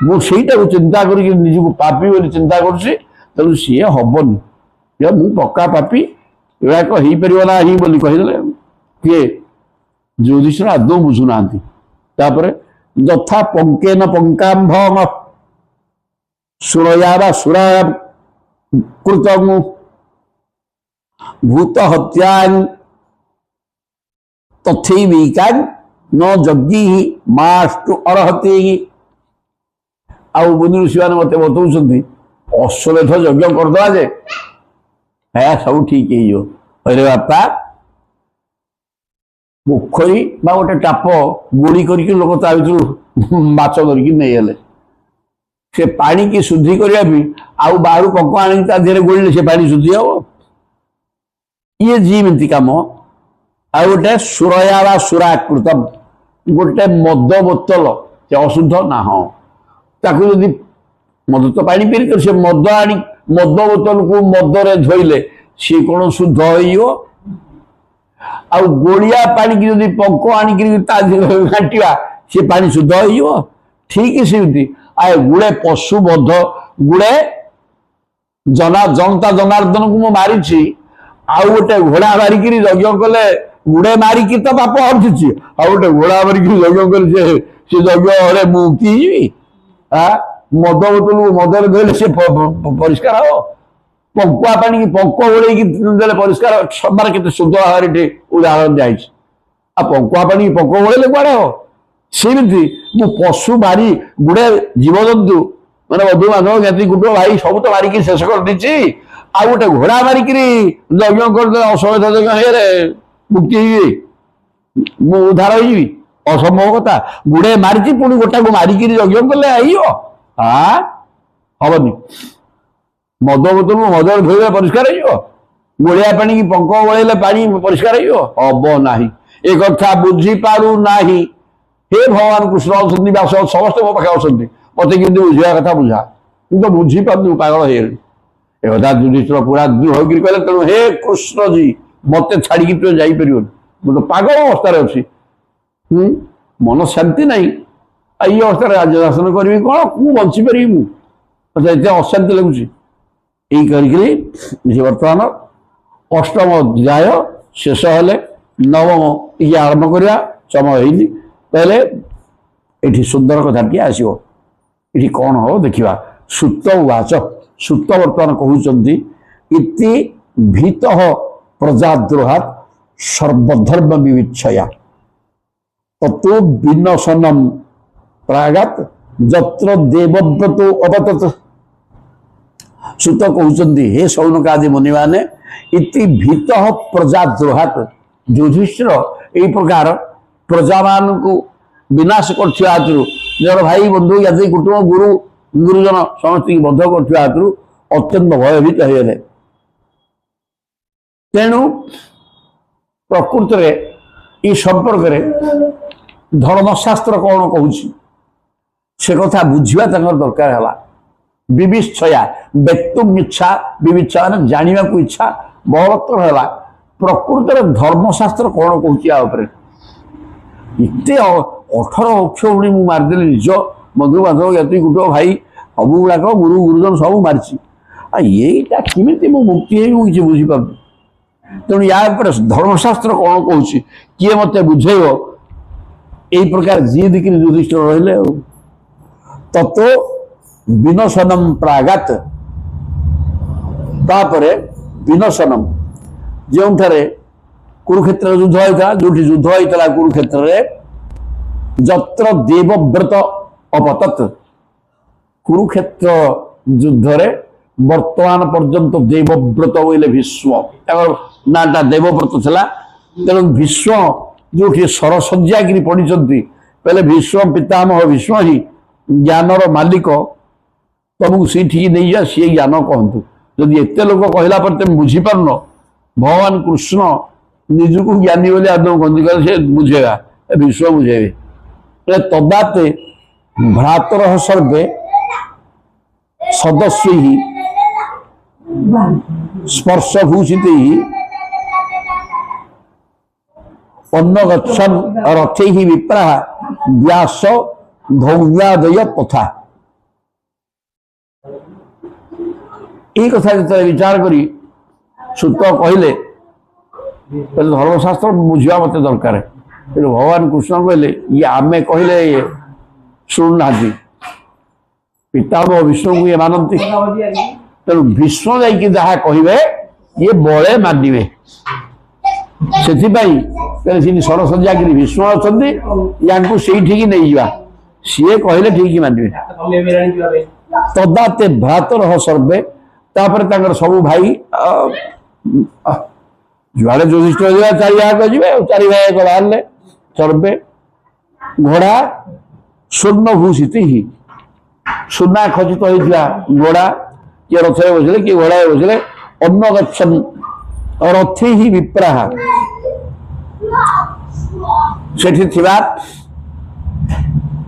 मुझे चिंता कर पापी बोली चिंता करूँ सी हेनी मु पक्का पापी एवं हो पार ना ही बोली कहीदे किए ज्योतिषर आदौ बुझुना यथा पंकेन पंकांभ सुरया वा सुरा कृत भूत हत्या तथैविका न यज्ञ मास्तु अर्हति आउ मुनि ऋषि मैंने मत बताऊँ अश्वमेध यज्ञ करदे जे है सब ठीक है बापा पोखरी बा गोटे टाप गोड़ी करके लोक ता भर माछ धरिकी नहीं से पानी की शुद्धि करने आउ बाहर पंक आनी देहरे गोड़े से पानी शुद्धि हम ये जीमती कम आ गोटे सुरया वा सुराकृत गोटे मद बोतल से अशुद्ध ना हाँ ताकू जदि मद तो पानी पी कर से मद आनी मद बोतल को मदरे धोइले सी कौन शुद्ध हो आ गोलिया पानी की जदि पंक आनिक घाटिया सी पानी शुद्ध हो ठीक सेमती आ गुड़े पशु बध गुड़े जनता जनार्दन को मारी आउ गोटे घोड़ा मारिक यज्ञ कले गुड़े मारिक तो पाप हटुची आ गोटे घोड़ा मारिक यज्ञ कले से यज्ञ मुक्ति मद बोतल मदर धोले से परिष्कार हो पंकुआ पानी की पंक गोड़े परिष्कार सबार के शुद्ध भाव उदाहरण दिखाई आ पंकुआ पानी पंक गोड़े कड़े हो सेमती मु पशु मारी गुड़े जीवजंतु मैंने बधु बांधव ज्ञाति कुटुंब भाई सब तो मारिक शेष कर दी आ गोटे घोड़ा मारिक यज्ञ कर अश्वमेध यज्ञ मुक्ति मु उद्धार हो असंभव कथा गुड़े मारी पुणी गोटा को मारिक यज्ञ कले आई हबनी मद बोतल मदर धोइले परिष्कार हो गोलिया पानी की पंक गोड़े पानी परिष्कार हो हम ना एक कथा बुझी पारू ना हे भगवान कृष्ण अच्छा व्यास समस्त मो पाखे अच्छा मत कि बुझा कथा बुझा तो बुझी पार्नी पागल हो एक युधिष्ठिर पूरा दृढ़ होकर कहले तेणु हे कृष्ण जी मत छाड़ी तुम जापर मुझे पागल अवस्था अच्छी मन शांति ना ये अवस्था राज्य शासन करी कौन को बची पारि मुझे अशांति लगुच यही बर्तमान अष्टम अध्याय शेष हेले नवम ये आरंभ करवा समय होनी पहले ये सुंदर कथाटी आसो ये कौन हो देखा सुत उवाच सुत बर्तमान कहते इति भीत प्रजाद्रोहात सर्वधर्म विविच्छया तत्व विनशनम प्रागात जत्र देवव्रतो अवतत सुत कहते हे शौनकादि मुनि माने इति भीत प्रजाद्रोहात युधिष्ठिर यही प्रकार प्रजा मान को विनाश कर भाई बंधु जाति कुटुंब गुरु गुरुजन समस्त बद्ध कर अत्यंत भयभीत होगले तेणु प्रकृत में संपर्क में धर्मशास्त्र कौन कहूँ से कथा बुझा दरकार है विविच्छया व्यक्तुम इच्छा विविच्छा माने जानिबा को इच्छा बलत्तर है प्रकृत में धर्मशास्त्र कौन कहूँ इतने 18 अक्ष उड़ी मु मारदेली निज बंधु बांधव जाति गुट भाई सब गुड़ाक गुरु गुरुजन सब मारी यहीटा केमी मुक्ति है किसी बुझीपार तेणु या धर्मशास्त्र कौन कहूँ किए मत बुझेब यही प्रकार जी दिख युधिष्ठिर रहिले तत्व विनशनम प्रागात तापरे विनशनम जो कुरुक्षेत्र युद्ध होता जो युद्ध होता कुरुक्षेत्र में जत्र देवव्रत अपतत कुरुक्षेत्र युद्ध रे वर्तमान पर्यंत देवव्रत बोले भीष्म नाटा देवव्रत थला तेणु भीष्म जो सरसज्जागिरी पढ़ी पहले भीष्म पितामह भीष्म ही ज्ञानर मालिक तुमको सी नहीं जा सी ज्ञान कहतु जदि एत लोक कहला पर तुम बुझीपार भगवान कृष्ण निजक ज्ञानी बोले आदम कहते से बुझेगा विश्व बुझेगा तदाते भ्रातर सर्वे सदस्य ही स्पर्श भूषित ही अन्न गच्छन रथे ही विप्राह व्यास धौम्यादय पथा ये कथा जो विचार करी सुत कहले धर्मशास्त्र बुझा मत दरकार भगवान कृष्ण कहले ये आमे कहले ये शुणुना पितामह विष्णु को ये मानती तेणु भीष्म जहाँ कहे ये बड़े मानवे से सरसज्जागिरी भीष्म अच्छा या से नहीं जा सी कहले ठीक मानवे तदाते भ्रातर सर्वे तापर सब भाई जुआड़े युधिष्ठिर चारिहाक जी चारि भाई बाहर सर्वे घोड़ा स्वर्ण भूषित ही सुना खचित होता घोड़ा किए रथे बसले किए घोड़ा बसले अन्न गच्छन रथे ही विप्राह सेठी थिबा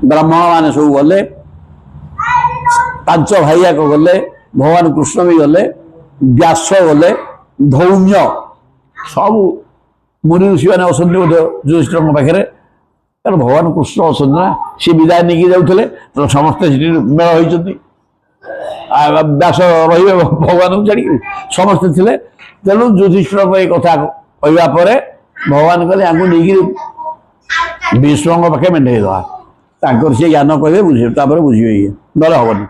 ब्राह्मण माने सब गले पांच भाईयाक गले भगवान कृष्ण भी गले व्यास गले धौम्य सब मुनि ऋषि मैंने असंत युधिष्ठिर पाखे भगवान कृष्ण असंत ना सी विदाय नहीं जाते तो समस्ते मेल होती व्यास रे भगवान को छाड़ी समस्ते थे तेणु युधिष्ठिर कथा कहवापर भगवान कहले आपको नहीं विष्णु पाखे मेढ़ेदवा सी ज्ञान कहे बुझे बुझे ये ना हेनी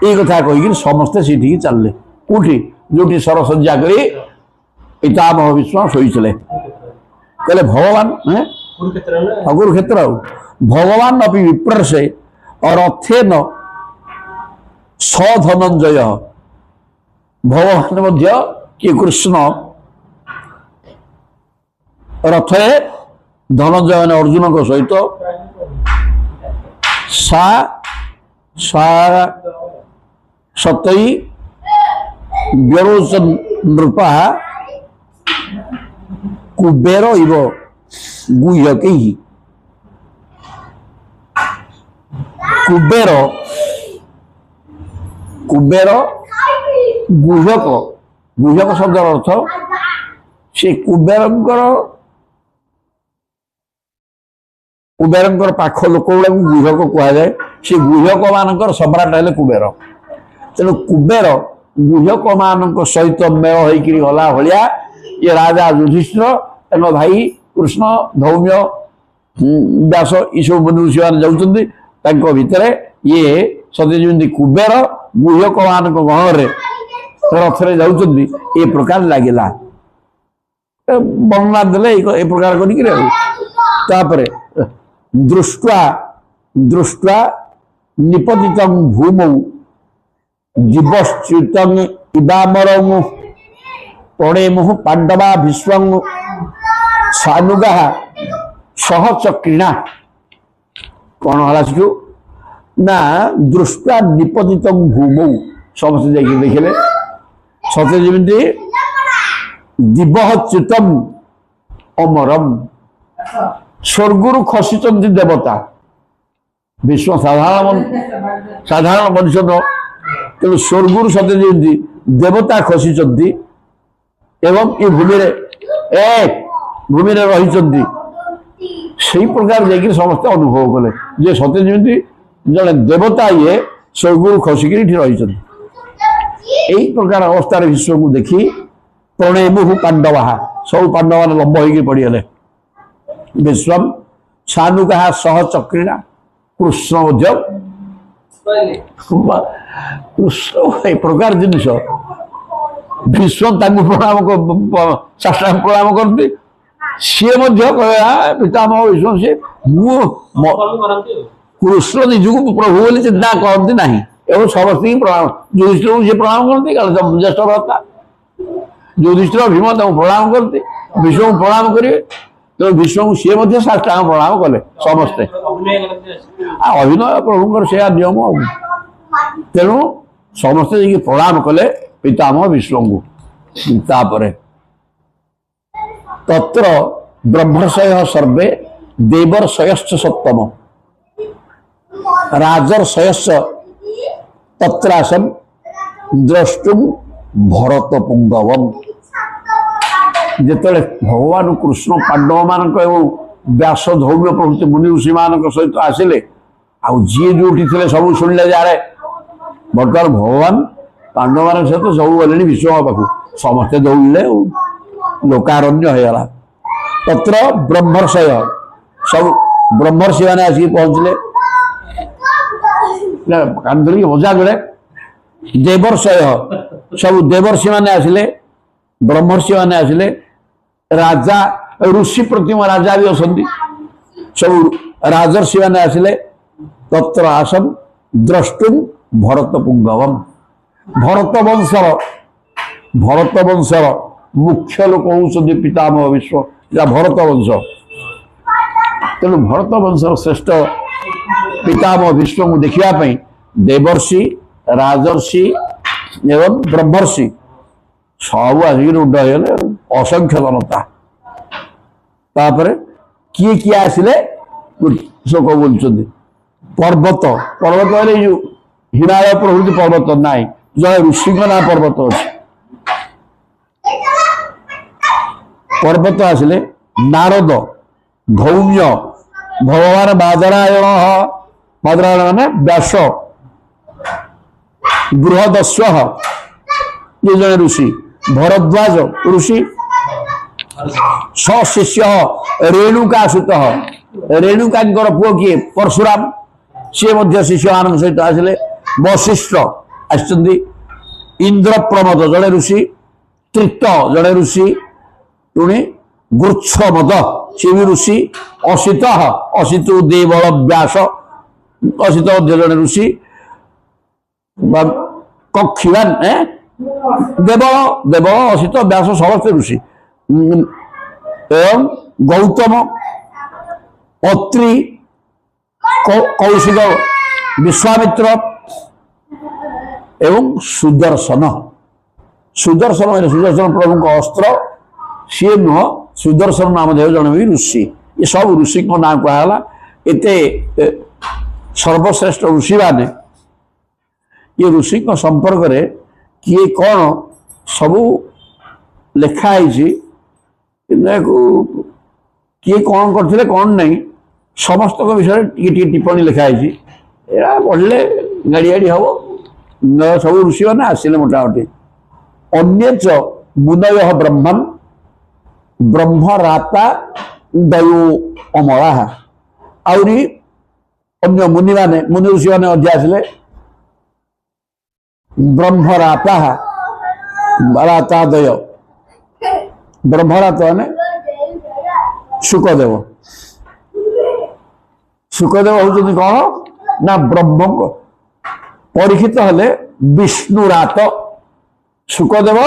ये कथा कहीकि समस्ते सीठी चलले कौटी जो सरसज्जा करी पितामह विष्णु शोते कहले भगवान कुरुक्षेत्र भगवान अभी विप्रसे और अथेन सधनंजय भगवान कि कृष्ण रथे धनंजय ने अर्जुन सहित सतई व्यरोचन नृपा कुबेर इव गुह्यक ही कुबेर कुबेर गुह्यक गुह्यक शब्द अर्थ से कुबेर पाख लोक गुड़ा गुह्यक कहुए से गुह्यक मान सम्राट है कुबेर तेणु कुबेर गुह्यक मान सहित मेल होकर गला भाया ये राजा युधिष्ठिर भाई कृष्ण धौम्य व्यास ये मुनि ऋषि मैंने जाऊँ भितर ये सत्य जमी कुबेर गुह्यक मान गहन रथरे जाऊँ ये प्रकार लगिला वर्णना देले ये प्रकार कर दृष्टा दृष्टा निपतित भूमौ जीवश्चित इबामरमु प्रणेमु पांडवा भीष्म सानुगा सहचक्रिणा कौन हला सेठू ना दृष्टा निपतित भूमौ समस्त जाइए देखिले सते जमी दिवच्युतम अमरम स्वर्गुरु खसिचंती देवता विश्व साधारण मनुष्य तो तेणु स्वर्गुरु सते जमी देवता खसिचंती एवं ये भूमि रही से प्रकार जाकि समस्त अनुभव कले जे सते जमी जड़े देवता ये स्वर्गुरु खसिक रही यही प्रकार अवस्था विश्व को देखी प्रणय मुहु पांडवा सब पांडव लंब हो पड़गले विश्व सानुका सहचक्रिणा कृष्ण कृष्ण प्रकार जिनस विश्व प्रणाम साष्टांग प्रणाम करती सी पितामह विश्व सी कृष्ण निजक प्रभु बोली चिंता करती ना एवं समस्त प्रणाम युधिष्ठिर को सी प्रणाम करती ज्येष्ठ भ्राता युधिष्ठिर भीम प्रणाम करते विष्णु को प्रणाम करेंगे तो विष्णु को सी साष्टांग प्रणाम कले समस्ते अभिनय प्रभु से नियम तेणु समस्ते प्रणाम कले पितामह विष्णु को तत्र ब्रह्मर्षय सर्वे देवर्षयश्च सप्तम राजर्षयश्च तत्रासन् द्रष्टुम भरत पुंगवम जिते भगवान कृष्ण पांडव मान व्यास धौम्य प्रभृति मुनि ऋषि मान सहित आसिले जी जो सब शुणिले जाए बर्तमान भगवान पांडव मान सहित सब गले विश्व पाक समस्ते दौड़े लोकारण्य होगा तत्र ब्रह्मर्षय सब ब्रह्मर्षि मैंने आसिक पहुंचले कांधरी मजा गले देवर्षय सब देवर्षि मैंने आसिले ब्रह्मर्षि मैंने आसिले राजा ऋषि प्रतिम राजा भी असंदी सब राजर्षि मैंने आसिले तत्र आसन द्रष्टुम भरत पुंगवम भरत वंशर मुख्य लोक होती पितामह विश्व भरत वंश तेणु भरत वंशर श्रेष्ठ पितामह विश्व को देखापी देवर्षि राजर्षि एवं ब्रह्मर्षि सब आसिक उड्ड हो असंख्य जनता तापर किए किए आसिले शोक बोलुं पर्वत पर्वत जो हिमालय प्रभृति पर्वत ना जड़े ऋषि ना पर्वत अच्छे पर्वत आसिले नारद धौम्य भगवान बादरायण बादरायण माने व्यास बृहदस्व ये जड़े ऋषि भरद्वाज ऋषि सशिष्य रेणुकासुत रेणुका पुओ किए परशुराम सी शिष्य मान सहित आसिले वशिष्ठ आसि इंद्रप्रमद जड़े ऋषि त्रित जड़े ऋषि पुणी गृच्छमद सी भी ऋषि असित असित देवल व्यास असित जड़े ऋषि कक्षीवान देवल देवल असित व्यास समस्त ऋषि एवं गौतम अत्रि कौशिक विश्वामित्र एवं सुदर्शन सुदर्शन सुदर्शन प्रभु का अस्त्र सी नुह सुदर्शन नामधेय जन भी ऋषि ये सब ऋषि को नाम कहला एते सर्वश्रेष्ठ ऋषि माने ये ऋषि को संपर्क रे किए कौन सबू लिखाई किए कौन करते कौन नहीं समस्त विषय टी टिप्पणी लिखाई पढ़ले गाड़ी गाड़ी हम सब ऋषि मैंने आसिले मोटामोटी अन्य मुनय ब्रह्मन् ब्रह्मराता दयो अमरा आहरी अन्य मुनि माने मुनि ऋषि मैंने आसिले ब्रह्मराता राता दय ब्रह्मरात माने शुकदेव शुकदेव होती कौन ना ब्रह्म परीक्षित हेले विष्णुरात शुकदेव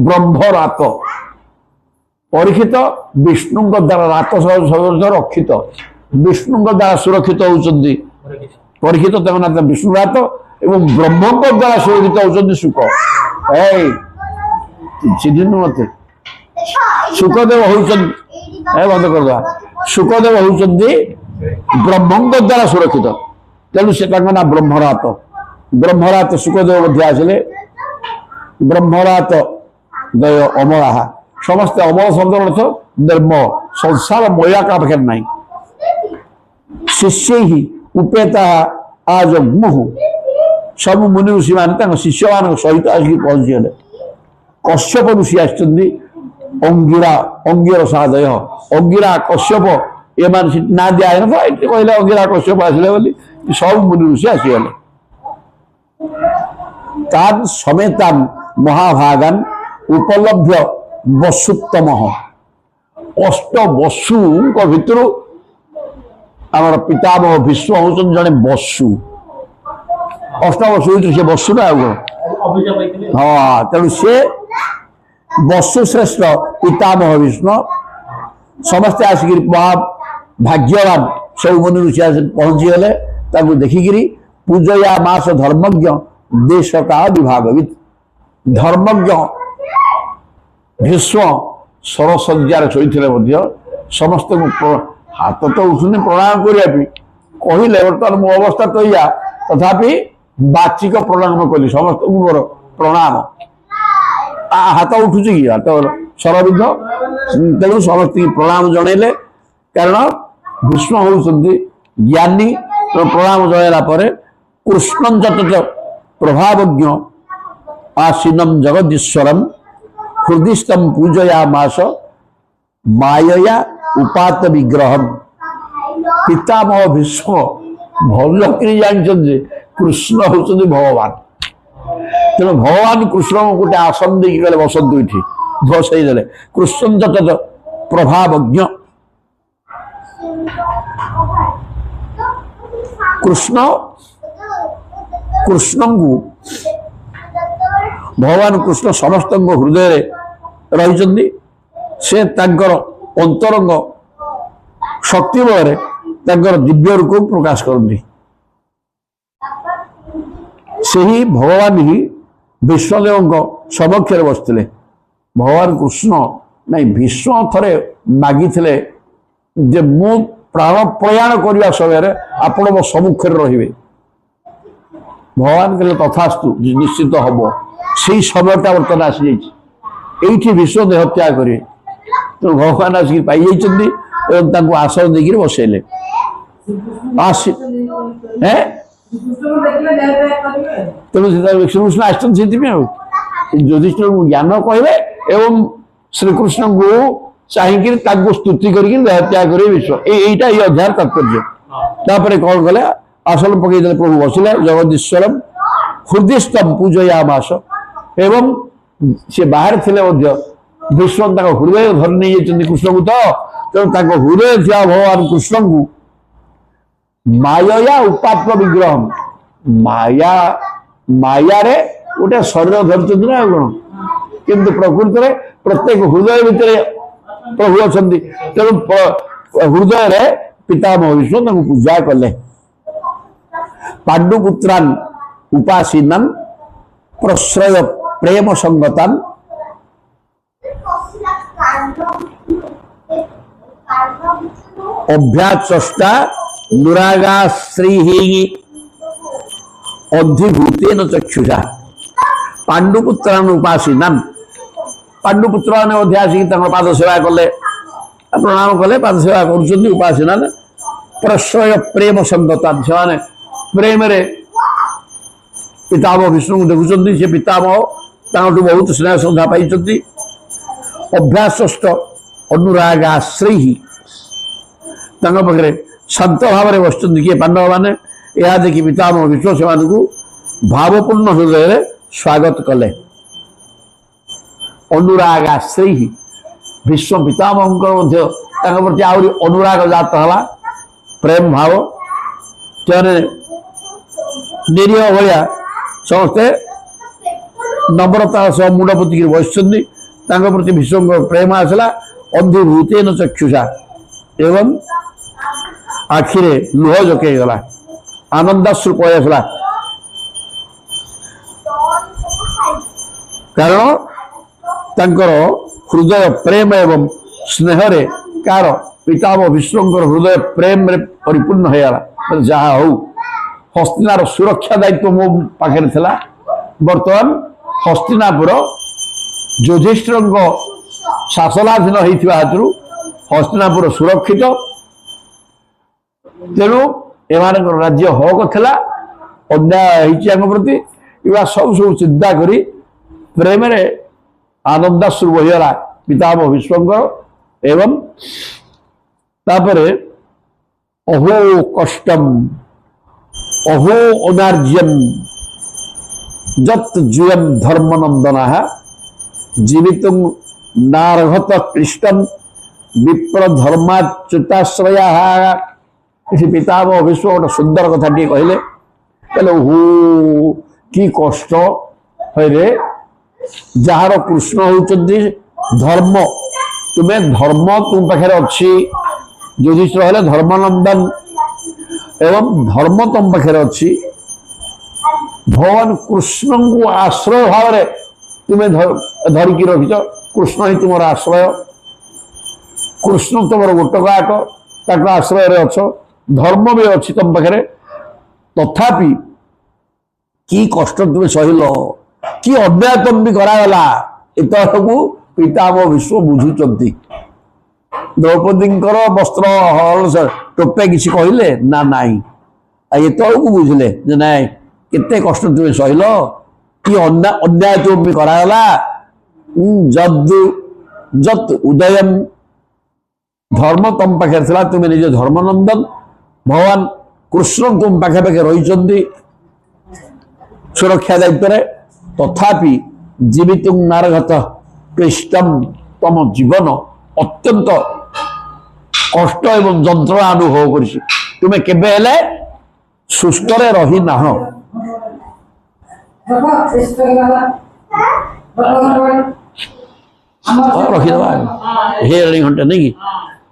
ब्रह्मरात परीक्षित विष्णु द्वारा रात रक्षित विष्णु द्वारा सुरक्षित होती परीक्षित ना विष्णु रात एवं ब्रह्म द्वारा सुरक्षित होती सुख चिन्ह मत सुखदेव होती बंद करद सुखदेव होती ब्रह्म द्वारा सुरक्षित तेणु से ना ब्रह्मरात ब्रह्मरात सुखदेव आसिले ब्रह्मरात दय अमरा समस्त अमर शब्द अर्थ निर्मल संसार मया का पाखे ना शिष्य ही उपेता आज मुहु सब मुनि ऋषि मान शिष्य मान सहित आसिक पहुंचीगले कश्यप ऋषि अंगिरा अंगिर सादय अंगिरा कश्यप ये मान ना दिया कहले अंगिरा कश्यप आसिले सब मुनि ऋषि आसीगले तान समेतान महाभागान उपलब्ध वसुत्तम अष्ट वसु भितर आम पितामह भीष्म होती जड़े वसु अष्ट वसु से वसु ना हाँ तेणु से वसु श्रेष्ठ पितामह भीष्म समस्ते आसिक भाग्यवान सब मुनि ऋषि पहुंची गले देखिकी पूजया मास धर्मज्ञ देश का विभागविद धर्मज्ञ भीष्म सरसज्जार शोते समस्त हाथ तो उठुनी प्रणाम करने कहले बर्तमान मो अवस्था तो या तथापि बाचिक प्रणाम कली समस्त मोर प्रणाम हाथ उठुची कि हाथ सरविध तेणु समस्त प्रणाम जनइले कारण भीष्म होती ज्ञानी प्रणाम जनइला कृष्ण प्रभावज्ञ आसीनम जगदीश्वरम हृदयस्तम पूजयामास मायया उपात विग्रह पितामह भीष्म भल जानते कृष्ण होती भगवान तेणु भगवान कृष्ण गोटे आसन देखिए गले बसंत ये बसईदे कृष्ण प्रभावज्ञ कृष्ण कृष्ण को भगवान कृष्ण समस्त हृदय रही से अंतरंग शक्ति बल दिव्य रूप प्रकाश करती से ही भगवान ही विश्वदेव समक्ष बसते भगवान कृष्ण नहीं भीष्म थे मागी मु प्राण प्रयाण करने समय आपण मो सम्मुखें रे भगवान कहले तथास्तु निश्चित हम से समयटा बर्तमान आसी जाइए विश्व देह त्याग करेंगे तो भगवान आसिक पाई आसन देकर बसैले तेणु श्रीकृष्ण आसन से युधिष्ठिर ज्ञान कहले एवं श्रीकृष्ण को चाहिए स्तुति करके देह त्याग करेंगे विश्व यहीटा ये अध्याय तात्पर्य कौन कले आसन पकईदे प्रभु बसिले जगदीश्वरम हृदयस्तम पूजयामास एवं से बाहर थे भीष्म हृदय धर नहीं कृष्ण को तो तेणु हृदय थी भगवान कृष्ण को माया उपात्म विग्रह माया माया रे गोटे शरीर धरती ना कौन किंतु प्रकृति में प्रत्येक हृदय भितर प्रभु अच्छा तेणु हृदय रे पितामह विष्णु पूजा कले पांडुपुत्रान उपासीनान प्रश्रय प्रेम संगतान अभ्याचष्टा नुरागाश्री अधिभूतेन चक्षुषा पांडुपुत्रान उपासीनान पांडुपुत्र ने आसिक पाद सेवा कले प्रणाम कले पाद सेवा कर उपासीनान प्रश्रय प्रेम संगतान से प्रेम रे पितामह विष्णु को देखुं से पितामह बहुत स्नेह श्रद्धा पाई अभ्यासष्ट अनुरागाश्री पाखे शांत भाव में बस किए पांडव मैंने यह देखि पितामह विष्णु से भावपूर्ण हृदय स्वागत कले अनुरागाश्री विश्व पितामह प्रति आहरी अनुराग जात है प्रेम भाव निरीह भाया समस्ते नम्रता सह मुंड पोतिक बस प्रति विश्व प्रेम आसला अंधीभूतेन चक्षुषा एवं आखिरे लुह जकई गला आनंदाश्रु पळेसला कारण तांकर हृदय प्रेम एवं स्नेह रे कार पितामह विष्णुंकर हृदय प्रेम रे परिपूर्ण हो जहा हो हस्तिनार सुरक्षा दायित्व मो पाखे थिला वर्तमान हस्तिनापुर युधिष्ठिर शासनाधीन होता हेतु हस्तिनापुर सुरक्षित तेणु एमान राज्य हक थिला अन्याय प्रति या सब सब चिंता करी प्रेम रे आनंदाश्रु बहिगला पितामह विश्वंकर एवं तापरे अहो कष्टम अहो अनार्यम जत जुयम धर्मनंदना जीवित नारघत क्लिष्टम विप्र धर्माच्युताश्रया पितामह विश्व गोटे सुंदर कथा टी कहले हो कि कष्ट है जार कृष्ण होउचंदी धर्म तुम्हें धर्म तुम पाखे अच्छी युधिष्ठिर हेले धर्मनंदन एवं धर्म तुम पाखे अच्छी भगवान कृष्ण को आश्रय भाव में तुम्हें धरिकी रखिच कृष्ण ही तुम आश्रय कृष्ण तुम गोटक आश्रय रे अछ धर्म भी अच्छी तुम पाखे तथापि कि कष्ट तुम्हें सहल कि अन्याय तुम भी करागला एत को पितामह विश्व बुझुंट द्रौपदी वस्त्र हल टोपे किसी कहले ना नाई एत को बुझले नाई केते कष्ट तुम्हें सहल कि अन्याय तुम भी करागला जत उदयम धर्म तुम पाखे था तुम्हें निज धर्मनंदन भगवान कृष्ण तुम पाखे पाखे रही सुरक्षा दायित्व तथापि जीवित नारघत क्लिष्टम तम जीवन अत्यंत कष्ट एवं जंत्रणा अनुभव कर तुम्हें केबे हेले सुस्थ रही ना रखीदबा हे घंटे नहीं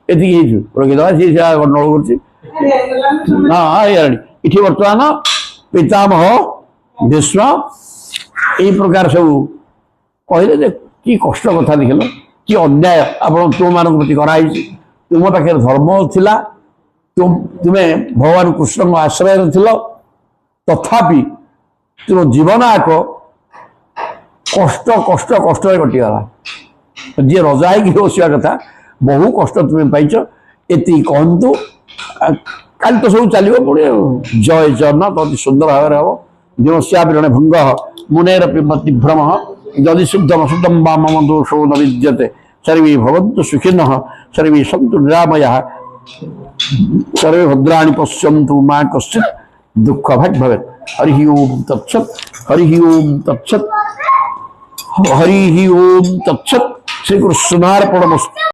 कि रखीदबा सी गंडगोल कर हाँ ये बर्तमान पितामह भीष्म यही प्रकार सब कहले कि कष्ट कथा देख कि अन्याय आप तुम मान प्रति कराई तुम पाखे धर्म थिला तुम्हें भगवान कृष्ण आश्रय थिल तथापि तुम जीवन आक कष्ट कष्ट कष्ट कटिगला जी रजा है बसवा कथा बहु कष्ट तुम्हें पाइच ये कहतु काली तो सब चलो पुणे जय जगन्नाथ अति सुंदर भाव में हम दिवस्यापिणे भंग मुनेर पिबति भ्रम यदि शुद्धम शुद्धम वा मम दोषो न विद्यते सर्वे भवन्तु सुखिनः सर्वे सन्तु निरामयाः सर्वे भद्राणि पश्यन्तु मा कश्चित् दुःखभाग् भवेत् हरि ओम तत्सत् हरि ओम तत्सत् हरि ओम तत्सत् श्री कृष्णार्पणमस्तु।